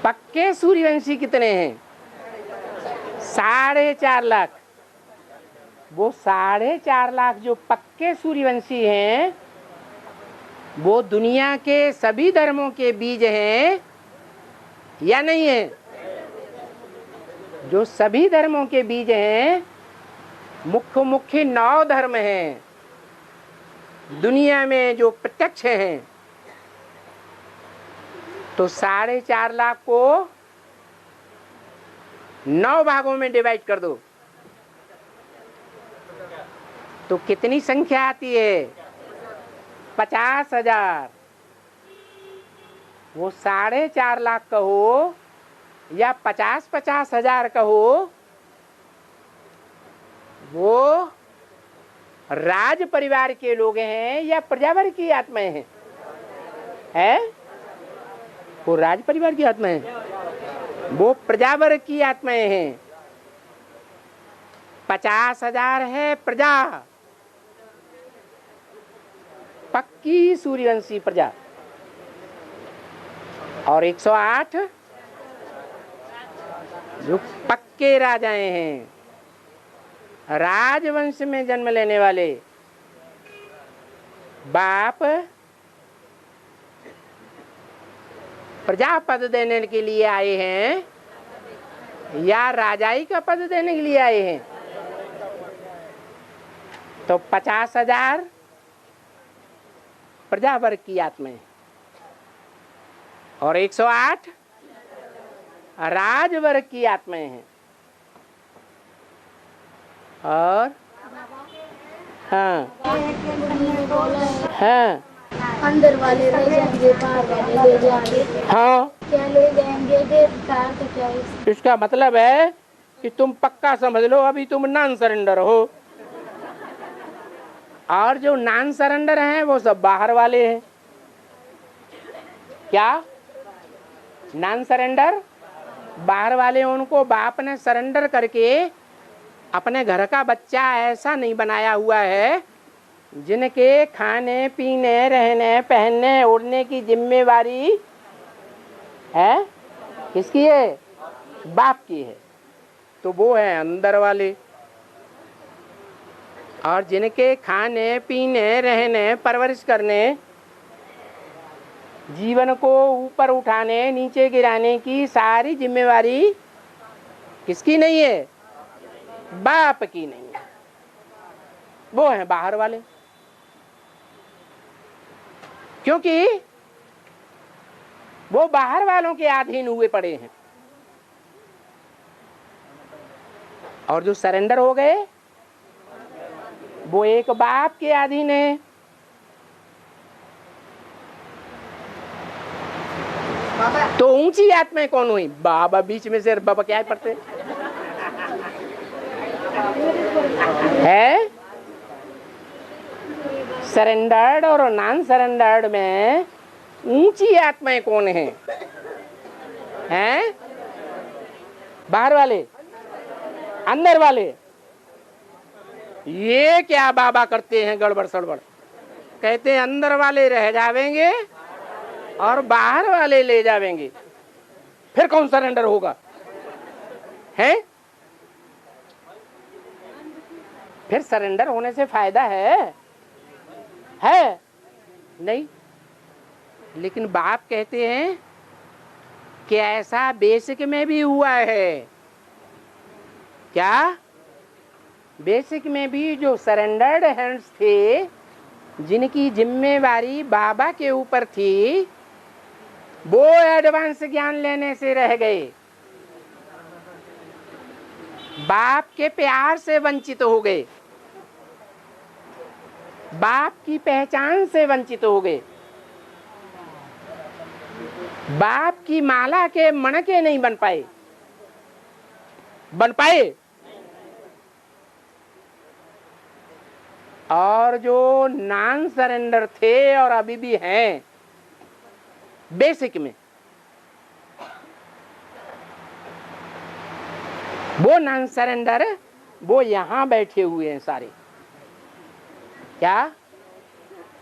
पक्के सूर्यवंशी कितने हैं? 4.5 लाख। वो 4.5 लाख जो पक्के सूर्यवंशी हैं वो दुनिया के सभी धर्मों के बीज हैं या नहीं है? जो सभी धर्मों के बीज हैं, मुख्य मुख्य 9 धर्म हैं दुनिया में जो प्रत्यक्ष हैं। तो 4.5 लाख को 9 भागों में डिवाइड कर दो तो कितनी संख्या आती है? 50,000। वो 4.5 लाख कहो या 50-50 हजार कहो, वो राज परिवार के लोग हैं या प्रजावर की आत्माएं हैं? है वो राज परिवार की आत्माएं हैं, वो प्रजावर की आत्माएं हैं। 50 हजार है प्रजा, पक्की सूर्यवंशी प्रजा, और 108 जो पक्के राजाएं हैं, राजवंश में जन्म लेने वाले। बाप प्रजा पद देने के लिए आए हैं या राजाई का पद देने के लिए आए हैं? तो 50 हजार प्रजा वर्ग की आत्माएं और 108 राजवर्ग की आत्माएं हैं। और हाँ हाँ अंदर वाले ले जाएंगे, बाहर वाले ले जाएंगे। हाँ, क्या ले जाएंगे? का तो क्या है? इसका मतलब है कि तुम पक्का समझ लो अभी तुम नॉन सरेंडर हो, और जो नॉन सरेंडर हैं वो सब बाहर वाले हैं। क्या नॉन सरेंडर? बाहर वाले, उनको बाप ने सरेंडर करके अपने घर का बच्चा ऐसा नहीं बनाया हुआ है जिनके खाने पीने रहने पहनने उड़ने की जिम्मेवारी है किसकी है? बाप की है। तो वो है अंदर वाले, और जिनके खाने पीने रहने परवरिश करने जीवन को ऊपर उठाने नीचे गिराने की सारी जिम्मेवारी किसकी नहीं है? बाप की नहीं है। वो है बाहर वाले, क्योंकि वो बाहर वालों के अधीन हुए पड़े हैं। और जो सरेंडर हो गए वो एक बाप के अधीन है। तो ऊंची आत्माएं कौन हुई? बाबा बीच में से बाबा क्या पढ़ते है? सरेंडर्ड और नॉन सरेंडर्ड में ऊंची आत्माएं कौन है? हैं? बाहर वाले, अंदर वाले। ये क्या बाबा करते हैं गड़बड़ सड़बड़, कहते हैं अंदर वाले रह जावेंगे और बाहर वाले ले जावेंगे। फिर कौन सरेंडर होगा? है? फिर सरेंडर होने से फायदा है नहीं। लेकिन बाप कहते हैं कि ऐसा बेसिक में भी हुआ है। क्या? बेसिक में भी जो सरेंडर्ड हैंड्स थे, जिनकी जिम्मेवारी बाबा के ऊपर थी, वो एडवांस ज्ञान लेने से रह गए, बाप के प्यार से वंचित हो गए, बाप की पहचान से वंचित हो गए, बाप की माला के मणके नहीं बन पाए। और जो नॉन सरेंडर थे और अभी भी हैं बेसिक में, वो नॉन सरेंडर वो यहां बैठे हुए हैं सारे। क्या?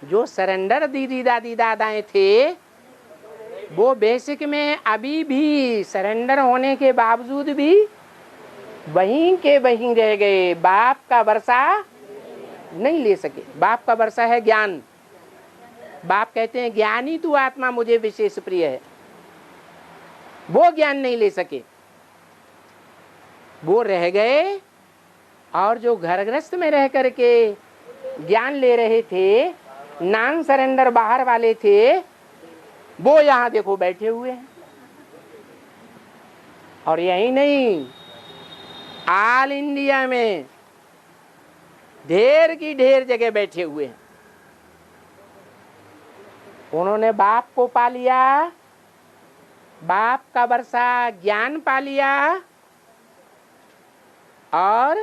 जो सरेंडर दीदी दादी दादाएं थे वो बेसिक में अभी भी सरेंडर होने के बावजूद भी वहीं के वहीं रह गए, बाप का वर्षा नहीं ले सके। बाप का वर्षा है ज्ञान। बाप कहते हैं ज्ञानी तू आत्मा मुझे विशेष प्रिय है, वो ज्ञान नहीं ले सके, वो रह गए। और जो घर गृहस्थ में रह करके ज्ञान ले रहे थे, नॉन सरेंडर बाहर वाले थे, वो यहां देखो बैठे हुए हैं। और यही नहीं, ऑल इंडिया में ढेर की ढेर जगह बैठे हुए हैं। उन्होंने बाप को पा लिया बाप का वर्षा ज्ञान पा लिया और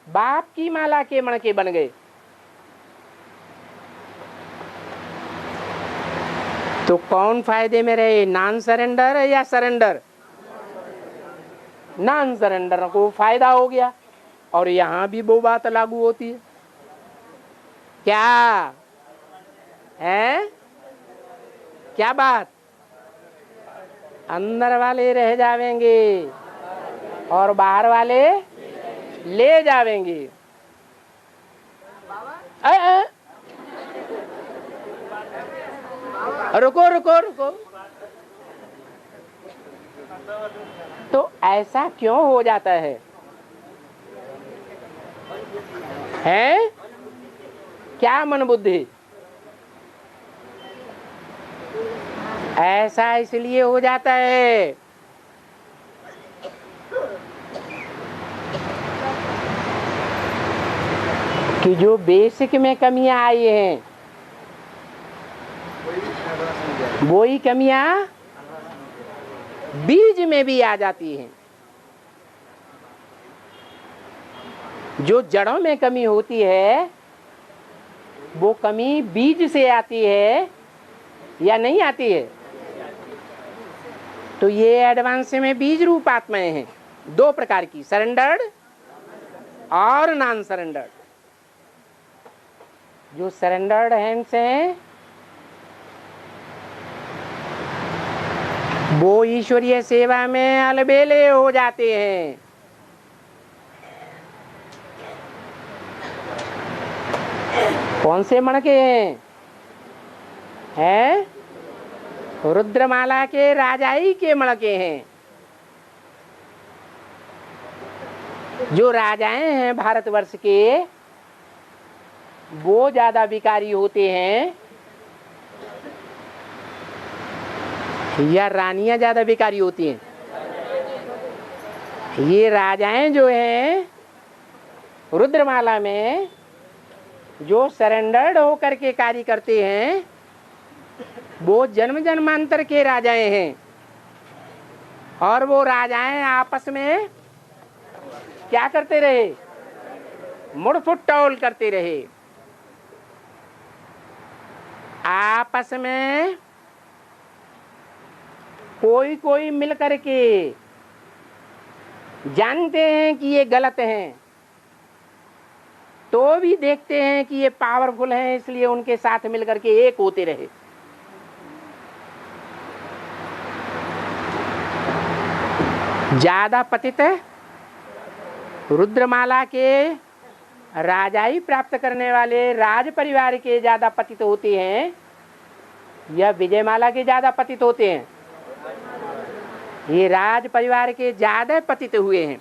बाप की माला के मणके बन गए। तो कौन फायदे में रहे, नॉन सरेंडर या सरेंडर? नॉन सरेंडर को फायदा हो गया। और यहां भी वो बात लागू होती है क्या है? क्या बात? अंदर वाले रह जावेंगे और बाहर वाले ले जावेंगे। रुको रुको रुको, तो ऐसा क्यों हो जाता है? हैं? क्या मन बुद्धि? ऐसा इसलिए हो जाता है कि जो बेसिक में कमियां आई हैं वही कमियां बीज में भी आ जाती हैं। जो जड़ों में कमी होती है वो कमी बीज से आती है या नहीं आती है? तो ये एडवांस में बीज रूप आत्माएं हैं, दो प्रकार की, सरेंडर्ड और नॉन सरेंडर्ड। जो सरेंडर्ड हैंड्स हैं वो ईश्वरीय सेवा में अलबेले हो जाते हैं। कौन से मणके हैं? रुद्रमाला के राजाई के मणके हैं। जो राजाएं हैं भारतवर्ष के वो ज्यादा विकारी होते हैं या रानियां ज्यादा विकारी होती हैं? ये राजाएं जो हैं रुद्रमाला में जो सरेंडर्ड होकर के कार्य करते हैं वो जन्म जन्मांतर के राजाएं हैं। और वो राजाएं आपस में क्या करते रहे? मुड़फुट टोल करते रहे। आपस में कोई कोई मिल करके जानते हैं कि ये गलत हैं तो भी देखते हैं कि ये पावरफुल हैं, इसलिए उनके साथ मिलकर के एक होते रहे। ज्यादा पतित रुद्रमाला के राजाई प्राप्त करने वाले राज परिवार के ज्यादा पतित होते हैं या विजयमाला के ज्यादा पतित होते हैं? ये राज परिवार के ज्यादा पतित हुए हैं।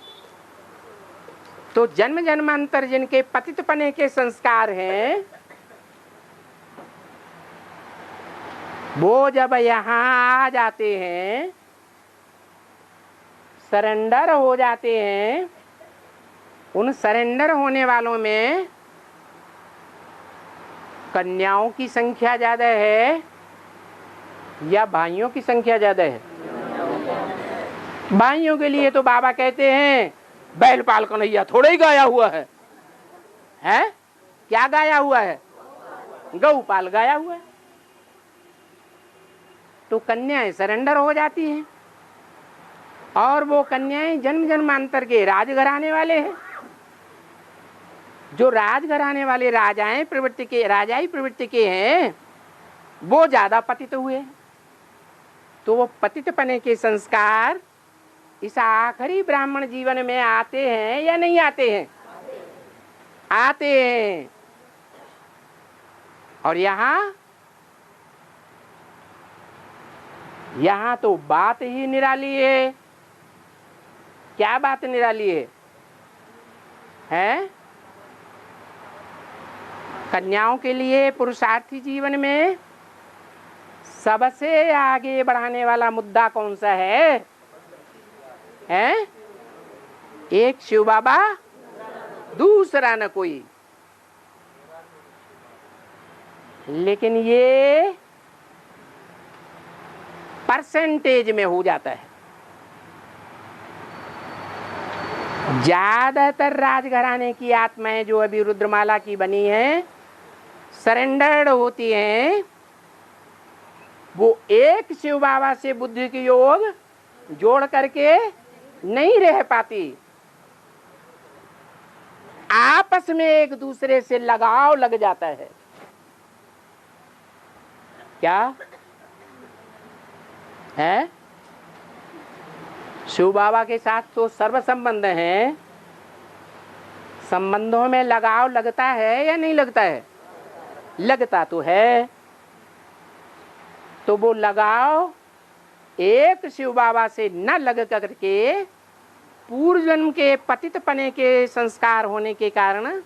तो जन्म जन्मांतर जिनके पतितपने के संस्कार हैं वो जब यहाँ आ जाते हैं, सरेंडर हो जाते हैं, उन सरेंडर होने वालों में कन्याओं की संख्या ज्यादा है या भाइयों की संख्या ज्यादा है? भाइयों के लिए तो बाबा कहते हैं बैल पाल कन्हैया थोड़ा ही गाया हुआ है। हैं? क्या गाया हुआ है? गौपाल गाया हुआ है। तो कन्याएं सरेंडर हो जाती हैं और वो कन्याएं जन्म जन्मांतर के राजघराने वाले हैं। जो राजघराने वाले राजाएं प्रवृत्ति के राजाई प्रवृत्ति के हैं वो ज्यादा पतित हुए। तो वो पतितपने के संस्कार इस आखिरी ब्राह्मण जीवन में आते हैं या नहीं आते हैं? आते हैं। और यहाँ तो बात ही निराली है। क्या बात निराली है? हैं? कन्याओं के लिए पुरुषार्थी जीवन में सबसे आगे बढ़ाने वाला मुद्दा कौन सा है? हैं? एक शिव बाबा, दूसरा न कोई। लेकिन ये परसेंटेज में हो जाता है। ज्यादातर राजघराने की आत्माएं जो अभी रुद्रमाला की बनी हैं, सरेंडर्ड होती हैं, वो एक शिव बाबा से बुद्धि के योग जोड़ करके नहीं रह पाती, आपस में एक दूसरे से लगाव लग जाता है। क्या है? शिव बाबा के साथ तो सर्व संबंध हैं, संबंधों में लगाव लगता है या नहीं लगता है? लगता तो है। तो वो लगाव एक शिव बाबा से न लग करके पूर्व जन्म के पतित पने के संस्कार होने के कारण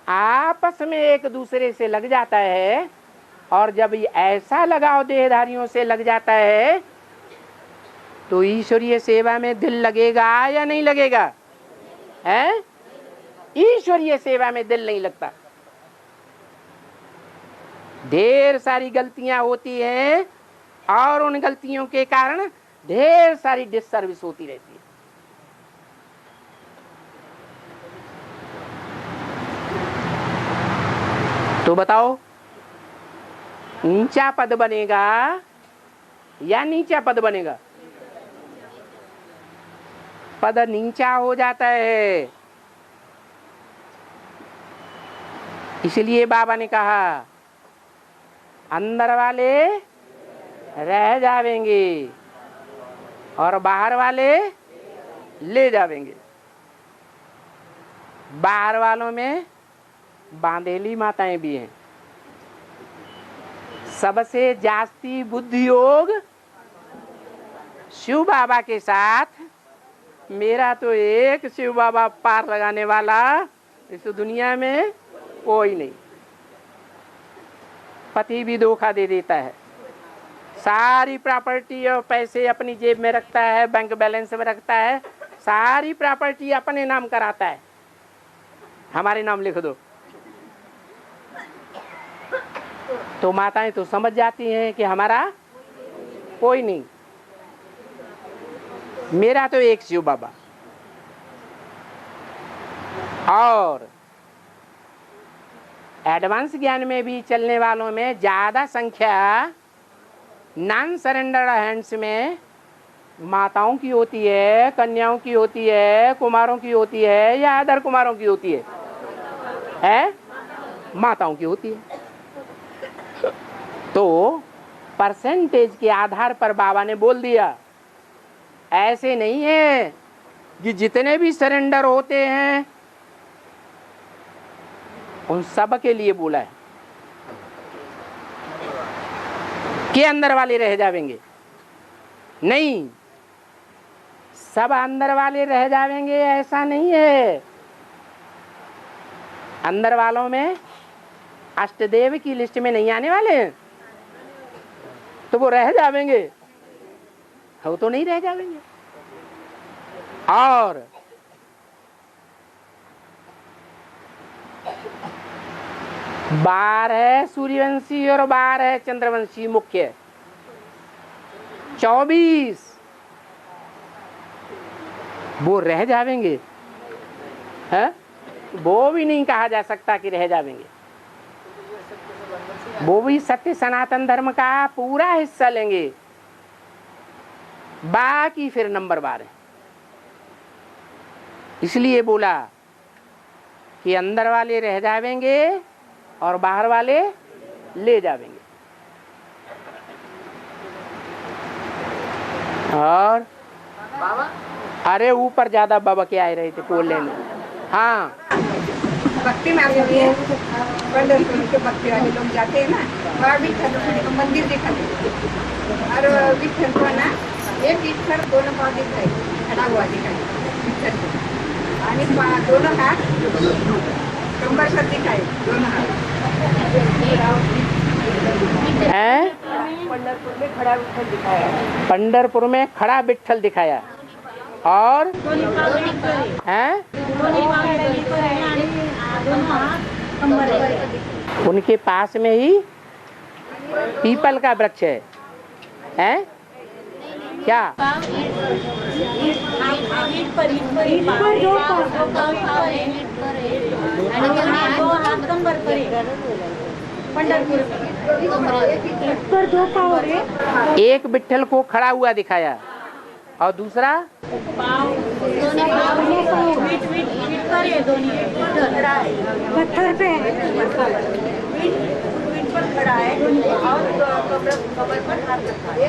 आपस में एक दूसरे से लग जाता है। और जब ऐसा लगाव देहधारियों से लग जाता है तो ईश्वरीय सेवा में दिल लगेगा या नहीं लगेगा? है? ईश्वरीय सेवा में दिल नहीं लगता। ढेर सारी गलतियां होती हैं और उन गलतियों के कारण ढेर सारी डिससर्विस होती रहती है। तो बताओ, ऊंचा पद बनेगा या नीचा पद बनेगा? पद नीचा हो जाता है। इसलिए बाबा ने कहा अंदर वाले रह जावेंगे और बाहर वाले ले जावेंगे। बाहर वालों में बांधेली माताएं भी हैं। सबसे जास्ती बुद्धि योग शिव बाबा के साथ। मेरा तो एक शिव बाबा पार लगाने वाला इस दुनिया में कोई नहीं। पति भी धोखा दे देता है, सारी प्रॉपर्टी और पैसे अपनी जेब में रखता है, बैंक बैलेंस में रखता है, सारी प्रॉपर्टी अपने नाम कराता है, हमारे नाम लिख दो। तो माताएं तो समझ जाती हैं कि हमारा कोई नहीं, मेरा तो एक शिव बाबा। और एडवांस ज्ञान में भी चलने वालों में ज्यादा संख्या नॉन सरेंडर हैंड्स में माताओं की होती है, कन्याओं की होती है, कुमारों की होती है या अदर कुमारों की होती है? माताओं की होती है। तो परसेंटेज के आधार पर बाबा ने बोल दिया, ऐसे नहीं है कि जितने भी सरेंडर होते हैं उन सब के लिए बोला है कि अंदर वाले रह जाएंगे। नहीं, सब अंदर वाले रह जाएंगे ऐसा नहीं है। अंदर वालों में अष्टदेव की लिस्ट में नहीं आने वाले हैं तो वो रह जाएंगे, वो तो नहीं रह जाएंगे। और बार है सूर्यवंशी और बार है चंद्रवंशी मुख्य, 24 वो रह जाएंगे। है? वो भी नहीं कहा जा सकता कि रह जाएंगे, वो भी सत्य सनातन धर्म का पूरा हिस्सा लेंगे। बाकी फिर नंबर 12। इसलिए बोला कि अंदर वाले रह जाएंगे और बाहर वाले ले जाएंगे। और बाबा अरे ऊपर ज्यादा बाबा के आए रहे थे बोल लेने। हाँ, भक्ति में आते हैं, पंढरपुर के भक्ति वाले लोग जाते हैं ना, वहाँ विठ्ठल का मंदिर दिखाते हैं। और विठ्ठल को ना एक विठ्ठल दोनों पाँव दिखाए, खड़ा हुआ दिखाए विठ्ठल को, आणि दोनों हाथ कंबर पर दिखाए, दोनों हाथ। पंढरपुर में खड़ा विठ्ठल दिखाया, पंढरपुर में खड़ा विठ्ठल दिखाया। और हैं? उनके पास में ही पीपल का वृक्ष है, हैं? क्या? ईट पर दो हाथ कंबर पर पंढरपुर पर दो पाँव रे। एक विट्ठल को खड़ा हुआ दिखाया और दूसरा पत्थर पे खड़ा है और कमर पर हाथ रखा है।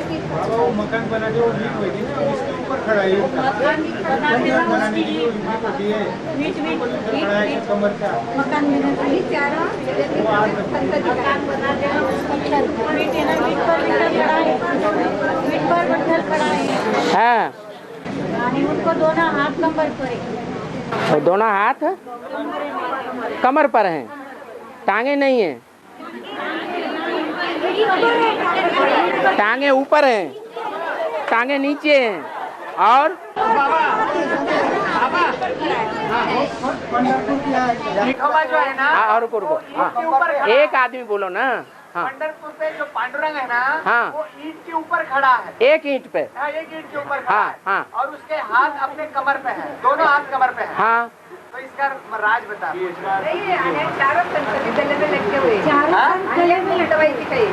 वो मकान बनाने वो ईंट हुई थी ना, उसके ऊपर खड़ा है। मकान बनाने की जो ईंट होती है, खड़ा है कमर का। मकान बनाने चारों मकान बनाने ईंट पर पत्थर खड़ा है। हाँ, आणि उनको दोनों हाथ कमर पर है। और दोनों हाथ कमर पर हैं, टांगे नहीं हैं। टांगे ऊपर हैं, टांगे नीचे हैं। और जो है ना, और रुको हाँ, एक आदमी बोलो ना। हाँ पंढरपुर पे जो पांडुरंग है ना, हाँ, वो ईंट के ऊपर खड़ा है। एक ईंट पे। हाँ, एक ईंट के ऊपर खड़ा हाँ है। हाँ और उसके हाथ अपने कमर पे है, दोनों हाथ कमर पे है। हाँ, तो इसका राज बता। नहीं, आणि चारों संतती गले में लटके हुए। हाँ? आणि एक में लटवायची काही।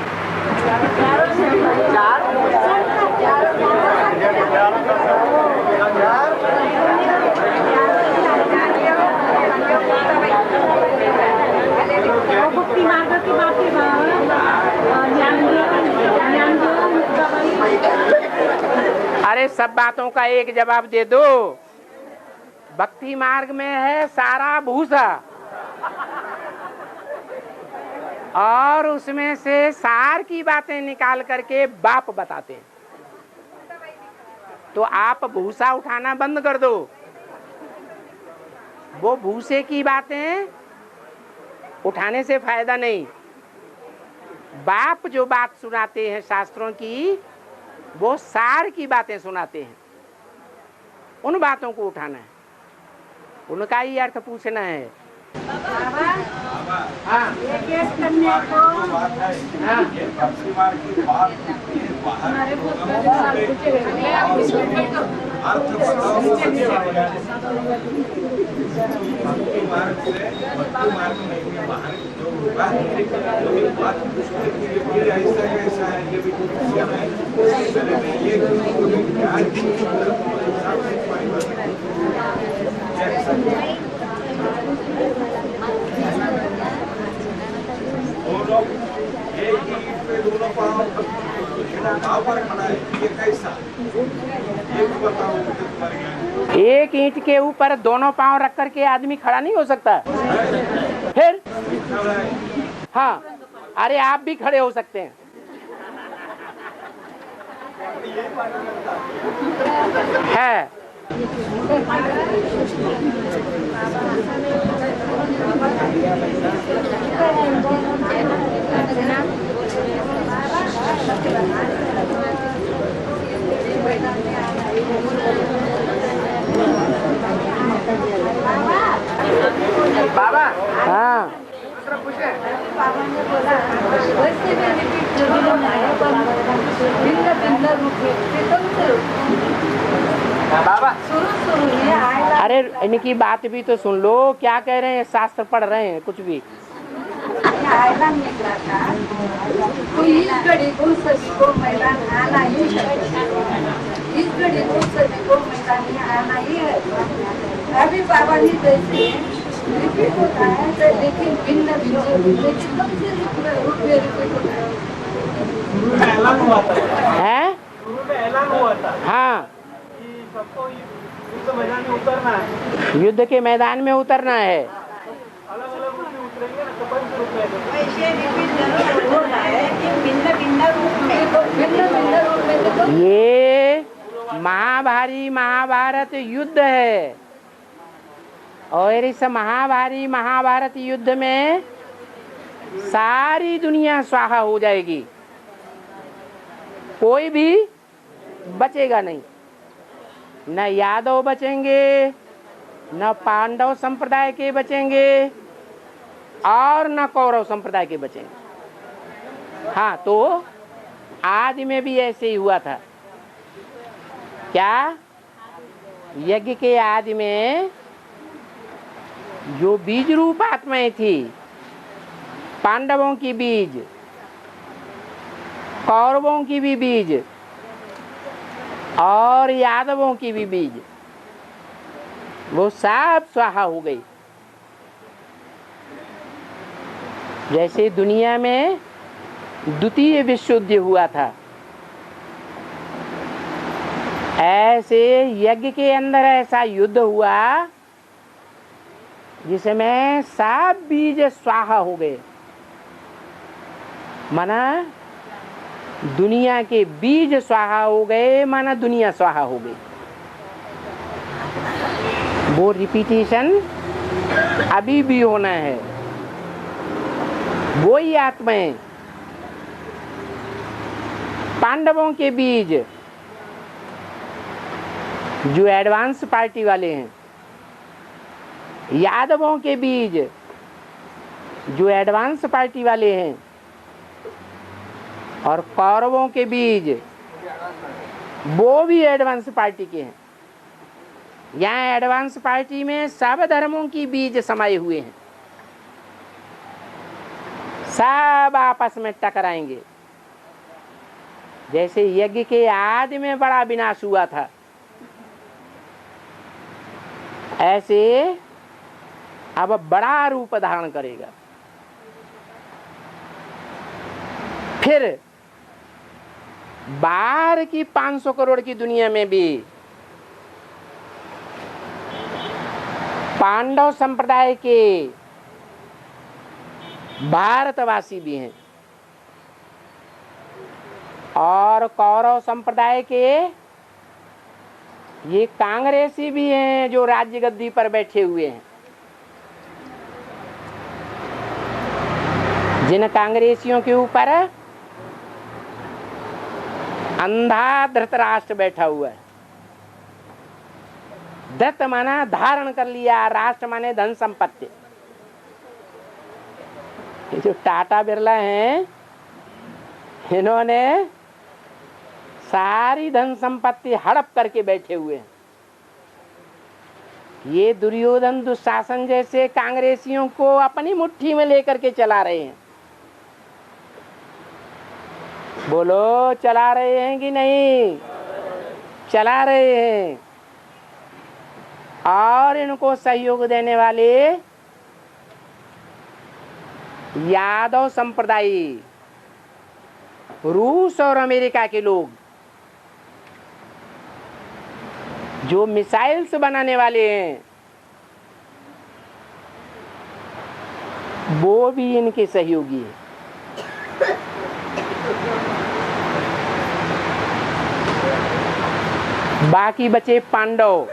भक्ति मार्ग की बात है। अरे सब बातों का एक जवाब दे दो। भक्ति मार्ग में है सारा भूसा और उसमें से सार की बातें निकाल करके बाप बताते हैं। तो आप भूसा उठाना बंद कर दो। वो भूसे की बातें उठाने से फायदा नहीं। बाप जो बात सुनाते हैं शास्त्रों की, वो सार की बातें सुनाते हैं। उन बातों को उठाना है, उनका ही अर्थ पूछना है। हाँ, दोनों पाँव पर खड़ा है, ये कैसा? ये भी बताओ मुझे तुम्हारे ज्ञान। एक ईंट के ऊपर दोनों पांव रख करके आदमी खड़ा नहीं हो सकता। फिर हाँ, अरे आप भी खड़े हो सकते हैं। है बाबा, हाँ, दूसरा पूछे। बाबा, अरे इनकी बात भी तो सुन लो। क्या कह रहे हैं? शास्त्र पढ़ रहे हैं कुछ भी। मैदान निकला था, तो इस घड़ी को सभी को मैदान आना ही है। इस घड़ी को सभी को मैदान आना ही है। अभी बाबा जी जैसे रिपीट होता है, तो लेकिन भिन्न भिन्न, लेकिन सबसे रूप में रिपीट होता है। शुरू में ऐलान हुआ था, हैं? शुरू में ऐलान हुआ था हाँ, कि सबको युद्ध मैदान में उतरना है। युद्ध के मैदान में उतरना है। अलग अलग रूप में उतरेंगे ना, तो पंच रूप में वैसे रिपीट जरूर हो रहा है कि भिन्न भिन्न रूप में, भिन्न भिन्न रूप में। तो ये महाभारी महाभारत युद्ध है और इस महाभारी महाभारत युद्ध में सारी दुनिया स्वाहा हो जाएगी, कोई भी बचेगा नहीं। न यादव बचेंगे, न पांडव संप्रदाय के बचेंगे और न कौरव संप्रदाय के बचेंगे। हाँ, तो आज में भी ऐसे ही हुआ था। क्या? यज्ञ के आदि में जो बीज रूप आत्माएं थी, पांडवों की बीज, कौरवों की भी बीज और यादवों की भी बीज, वो सब स्वाहा हो गई। जैसे दुनिया में द्वितीय विश्व युद्ध हुआ था, ऐसे यज्ञ के अंदर ऐसा युद्ध हुआ जिसमें सब बीज स्वाहा हो गए। माना दुनिया के बीज स्वाहा हो गए, माना दुनिया स्वाहा हो गई। वो रिपीटिशन अभी भी होना है। वही आत्माएं, पांडवों के बीज जो एडवांस पार्टी वाले हैं, यादवों के बीज जो एडवांस पार्टी वाले हैं, और कौरवों के बीज वो भी एडवांस पार्टी के हैं। यहाँ एडवांस पार्टी में सब धर्मों की बीज समाये हुए हैं, सब आपस में टकराएंगे। जैसे यज्ञ के आदि में बड़ा विनाश हुआ था, ऐसे अब बड़ा रूप धारण करेगा। फिर बाहर की 500 करोड़ की दुनिया में भी पांडव संप्रदाय के भारतवासी भी हैं और कौरव संप्रदाय के ये कांग्रेसी भी हैं जो राज्य गद्दी पर बैठे हुए हैं। जिन कांग्रेसियों के ऊपर अंधा धृतराष्ट्र बैठा हुआ है। धृत माना धारण कर लिया, राष्ट्र माने धन संपत्ति। ये जो टाटा बिरला हैं, इन्होंने सारी धन संपत्ति हड़प करके बैठे हुए हैं। ये दुर्योधन दुशासन जैसे कांग्रेसियों को अपनी मुट्ठी में लेकर के चला रहे हैं। बोलो, चला रहे हैं कि नहीं? चला रहे हैं। और इनको सहयोग देने वाले यादव संप्रदाय, रूस और अमेरिका के लोग, जो मिसाइल्स बनाने वाले हैं, वो भी इनके सहयोगी हैं। बाकी बचे पांडव।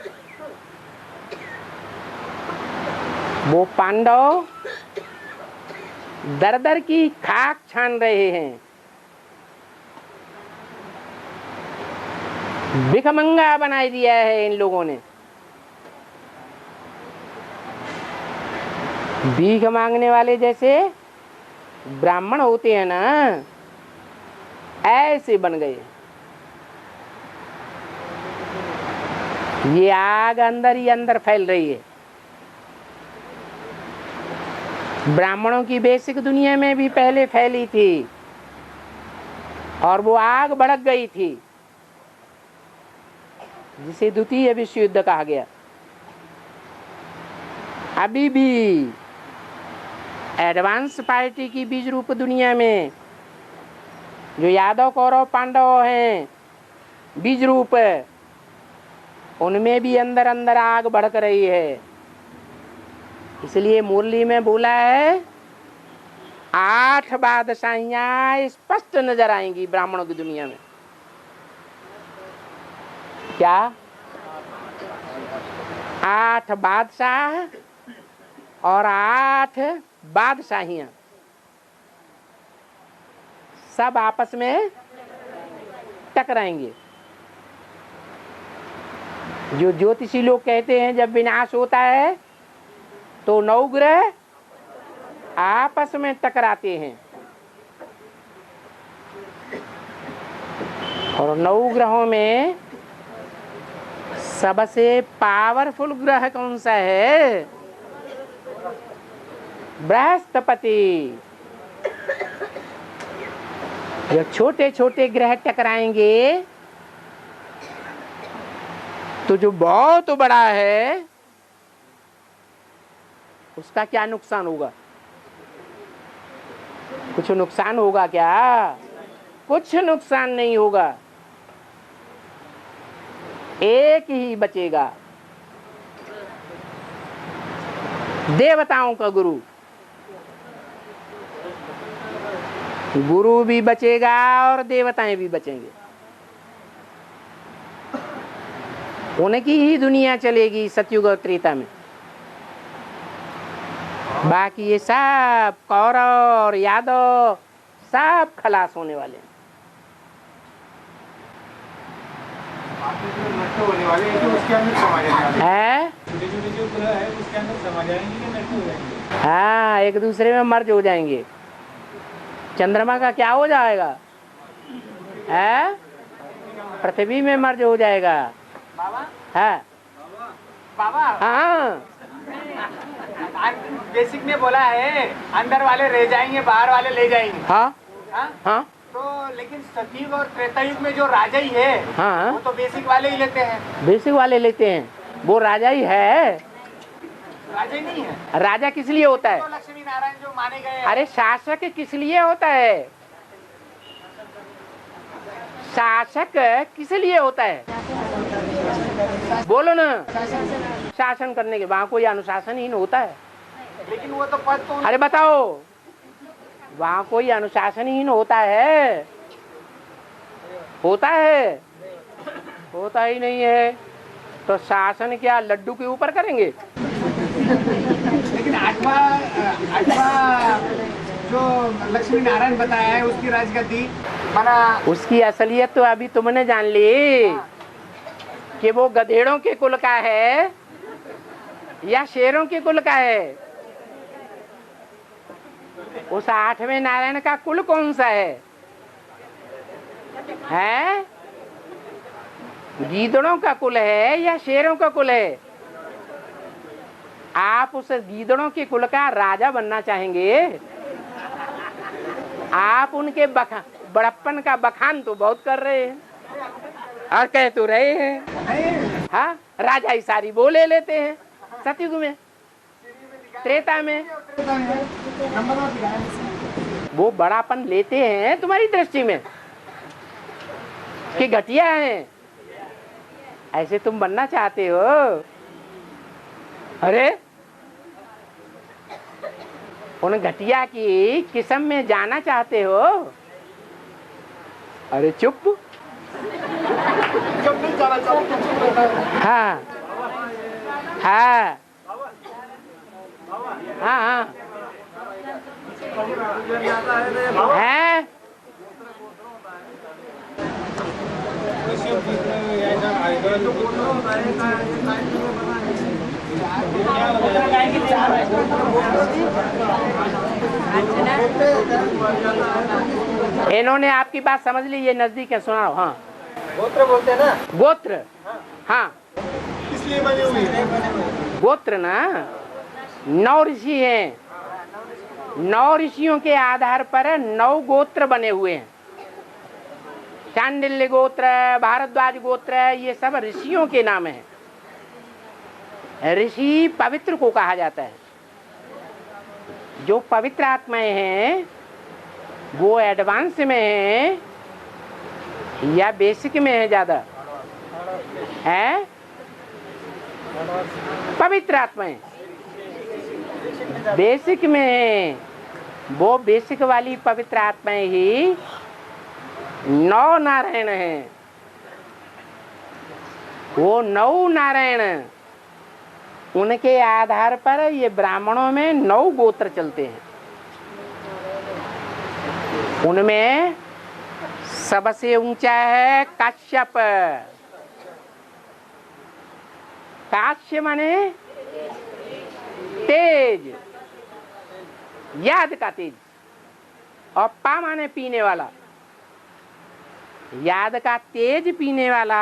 वो पांडव दर दर की खाक छान रहे हैं, भिखमंगा बना दिया है इन लोगों ने। भीख मांगने वाले जैसे ब्राह्मण होते हैं ना, ऐसे बन गए। ये आग अंदर ही अंदर फैल रही है। ब्राह्मणों की बेसिक दुनिया में भी पहले फैली थी और वो आग भड़क गई थी, जिसे द्वितीय विश्व युद्ध कहा गया। अभी भी एडवांस पार्टी की बीज रूप दुनिया में जो यादव कौरव पांडव हैं बीज रूप, उनमें भी अंदर अंदर आग भड़क रही है। इसलिए मुरली में बोला है 8 बादशाहियां स्पष्ट नजर आएंगी ब्राह्मणों की दुनिया में। क्या? 8 बादशाह और 8 बादशाहियां सब आपस में टकराएंगे। जो ज्योतिषी लोग कहते हैं जब विनाश होता है तो 9 ग्रह आपस में टकराते हैं और 9 ग्रहों में सबसे पावरफुल ग्रह कौन सा है? बृहस्पति। जब छोटे छोटे ग्रह टकराएंगे तो जो बहुत बड़ा है उसका क्या नुकसान होगा? कुछ नुकसान होगा क्या? कुछ नुकसान नहीं होगा, एक ही बचेगा, देवताओं का गुरु। गुरु भी बचेगा और देवताएं भी बचेंगे। उनकी ही दुनिया चलेगी सतयुग और त्रेता में। बाकी ये सब कौरव और यादव सब खलास होने वाले हैं। नष्ट होने वाले हैं जो उसके अंदर समा जाएंगे। है? छोटे छोटे जो ग्रह है उसके अंदर समा जाएंगे कि नष्ट हो जाएंगे? हाँ, एक दूसरे में मर्ज हो जाएंगे। चंद्रमा का क्या हो जाएगा? है? पृथ्वी में मर्ज हो जाएगा। बाबा है? बाबा हाँ, बेसिक में बोला है अंदर वाले रह जाएंगे, बाहर वाले ले जाएंगे। हाँ, हाँ? हाँ, तो लेकिन सतयुग और त्रेता युग में जो राजा ही है हाँ। वो तो बेसिक वाले ही लेते हैं। बेसिक वाले लेते हैं। वो राजा ही है। राजा ही नहीं है राजा किस लिए होता है? तो लक्ष्मी नारायण जो माने गए हैं। अरे शासक किस लिए होता है? शासक किस लिए होता है? बोलो ना। शासन करने के, वहां कोई अनुशासनहीन होता है? लेकिन वो तो पद तो अरे बताओ, वहां कोई अनुशासनहीन होता है? होता है? होता ही नहीं है। तो शासन क्या लड्डू के ऊपर करेंगे? लेकिन आठवां जो लक्ष्मी नारायण बताया है उसकी राजगद्दी बना। उसकी असलियत तो अभी तुमने जान ली कि वो गधेड़ों के कुल का है या शेरों के कुल का है। उस आठवें नारायण का कुल कौन सा है? हैं? गीदड़ों का कुल है या शेरों का कुल है? आप उस गीदड़ों के कुल का राजा बनना चाहेंगे? आप उनके बड़प्पन का बखान तो बहुत कर रहे हैं और कह तो रहे हैं। हाँ, राजा ही सारी वो ले लेते हैं सतयुग में, त्रेता में। वो बड़ापन लेते हैं तुम्हारी दृष्टि में कि घटिया है? ऐसे तुम बनना चाहते हो? अरे उन घटिया की किस्म में जाना चाहते हो? अरे चुप। हाँ, हाँ, हाँ, हाँ, है। इन्होंने आपकी बात समझ ली। ये नजदीक है, सुनाओ। हाँ, गोत्र बोलते हैं ना। गोत्र। हाँ, इसलिए बनी हुई है। गोत्र ना, 9 ऋषि हैं। 9 ऋषियों के आधार पर 9 गोत्र बने हुए हैं। चांडिल्य गोत्र, भारद्वाज गोत्र, ये सब ऋषियों के नाम हैं। ऋषि पवित्र को कहा जाता है। जो पवित्र आत्माएं हैं वो एडवांस में है या बेसिक में है? ज्यादा है पवित्र आत्माएं, बेसिक में है। वो बेसिक वाली पवित्र आत्माएं ही 9 नारायण हैं। वो 9 नारायण, उनके आधार पर ये ब्राह्मणों में 9 गोत्र चलते हैं। उनमें सबसे ऊंचा है काश्यप। काश्य माने तेज, याद का तेज, और पा माने पीने वाला। याद का तेज पीने वाला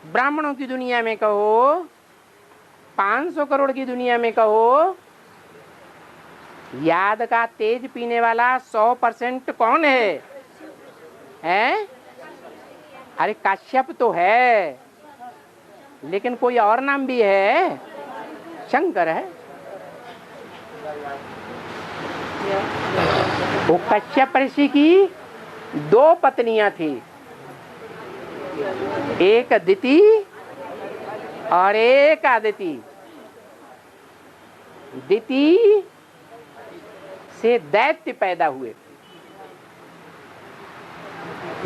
ब्राह्मणों की दुनिया में कहो, 500 करोड़ की दुनिया में कहो, याद का तेज पीने वाला 100% कौन है? हैं? अरे काश्यप तो है, लेकिन कोई और नाम भी है, शंकर है। वो कश्यप ऋषि की 2 पत्नियां थी, एक दिति और एक आदिति। दिति से दैत्य पैदा हुए।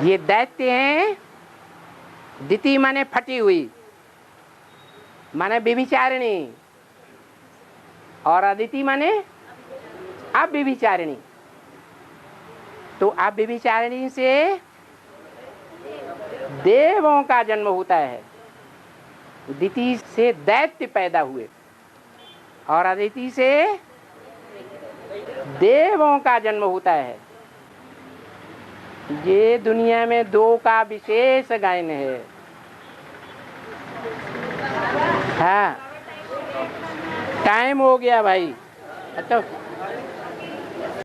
ये दैत्य हैं। दिति माने फटी हुई, माने व्यभिचारिणी, और अदिति माने अव्यभिचारिणी। तो अव्यभिचारिणी से देवों का जन्म होता है। दिति से दैत्य पैदा हुए और अदिति से देवों का जन्म होता है। ये दुनिया में 2 का विशेष गायन है। हाँ, टाइम हो गया भाई। अच्छा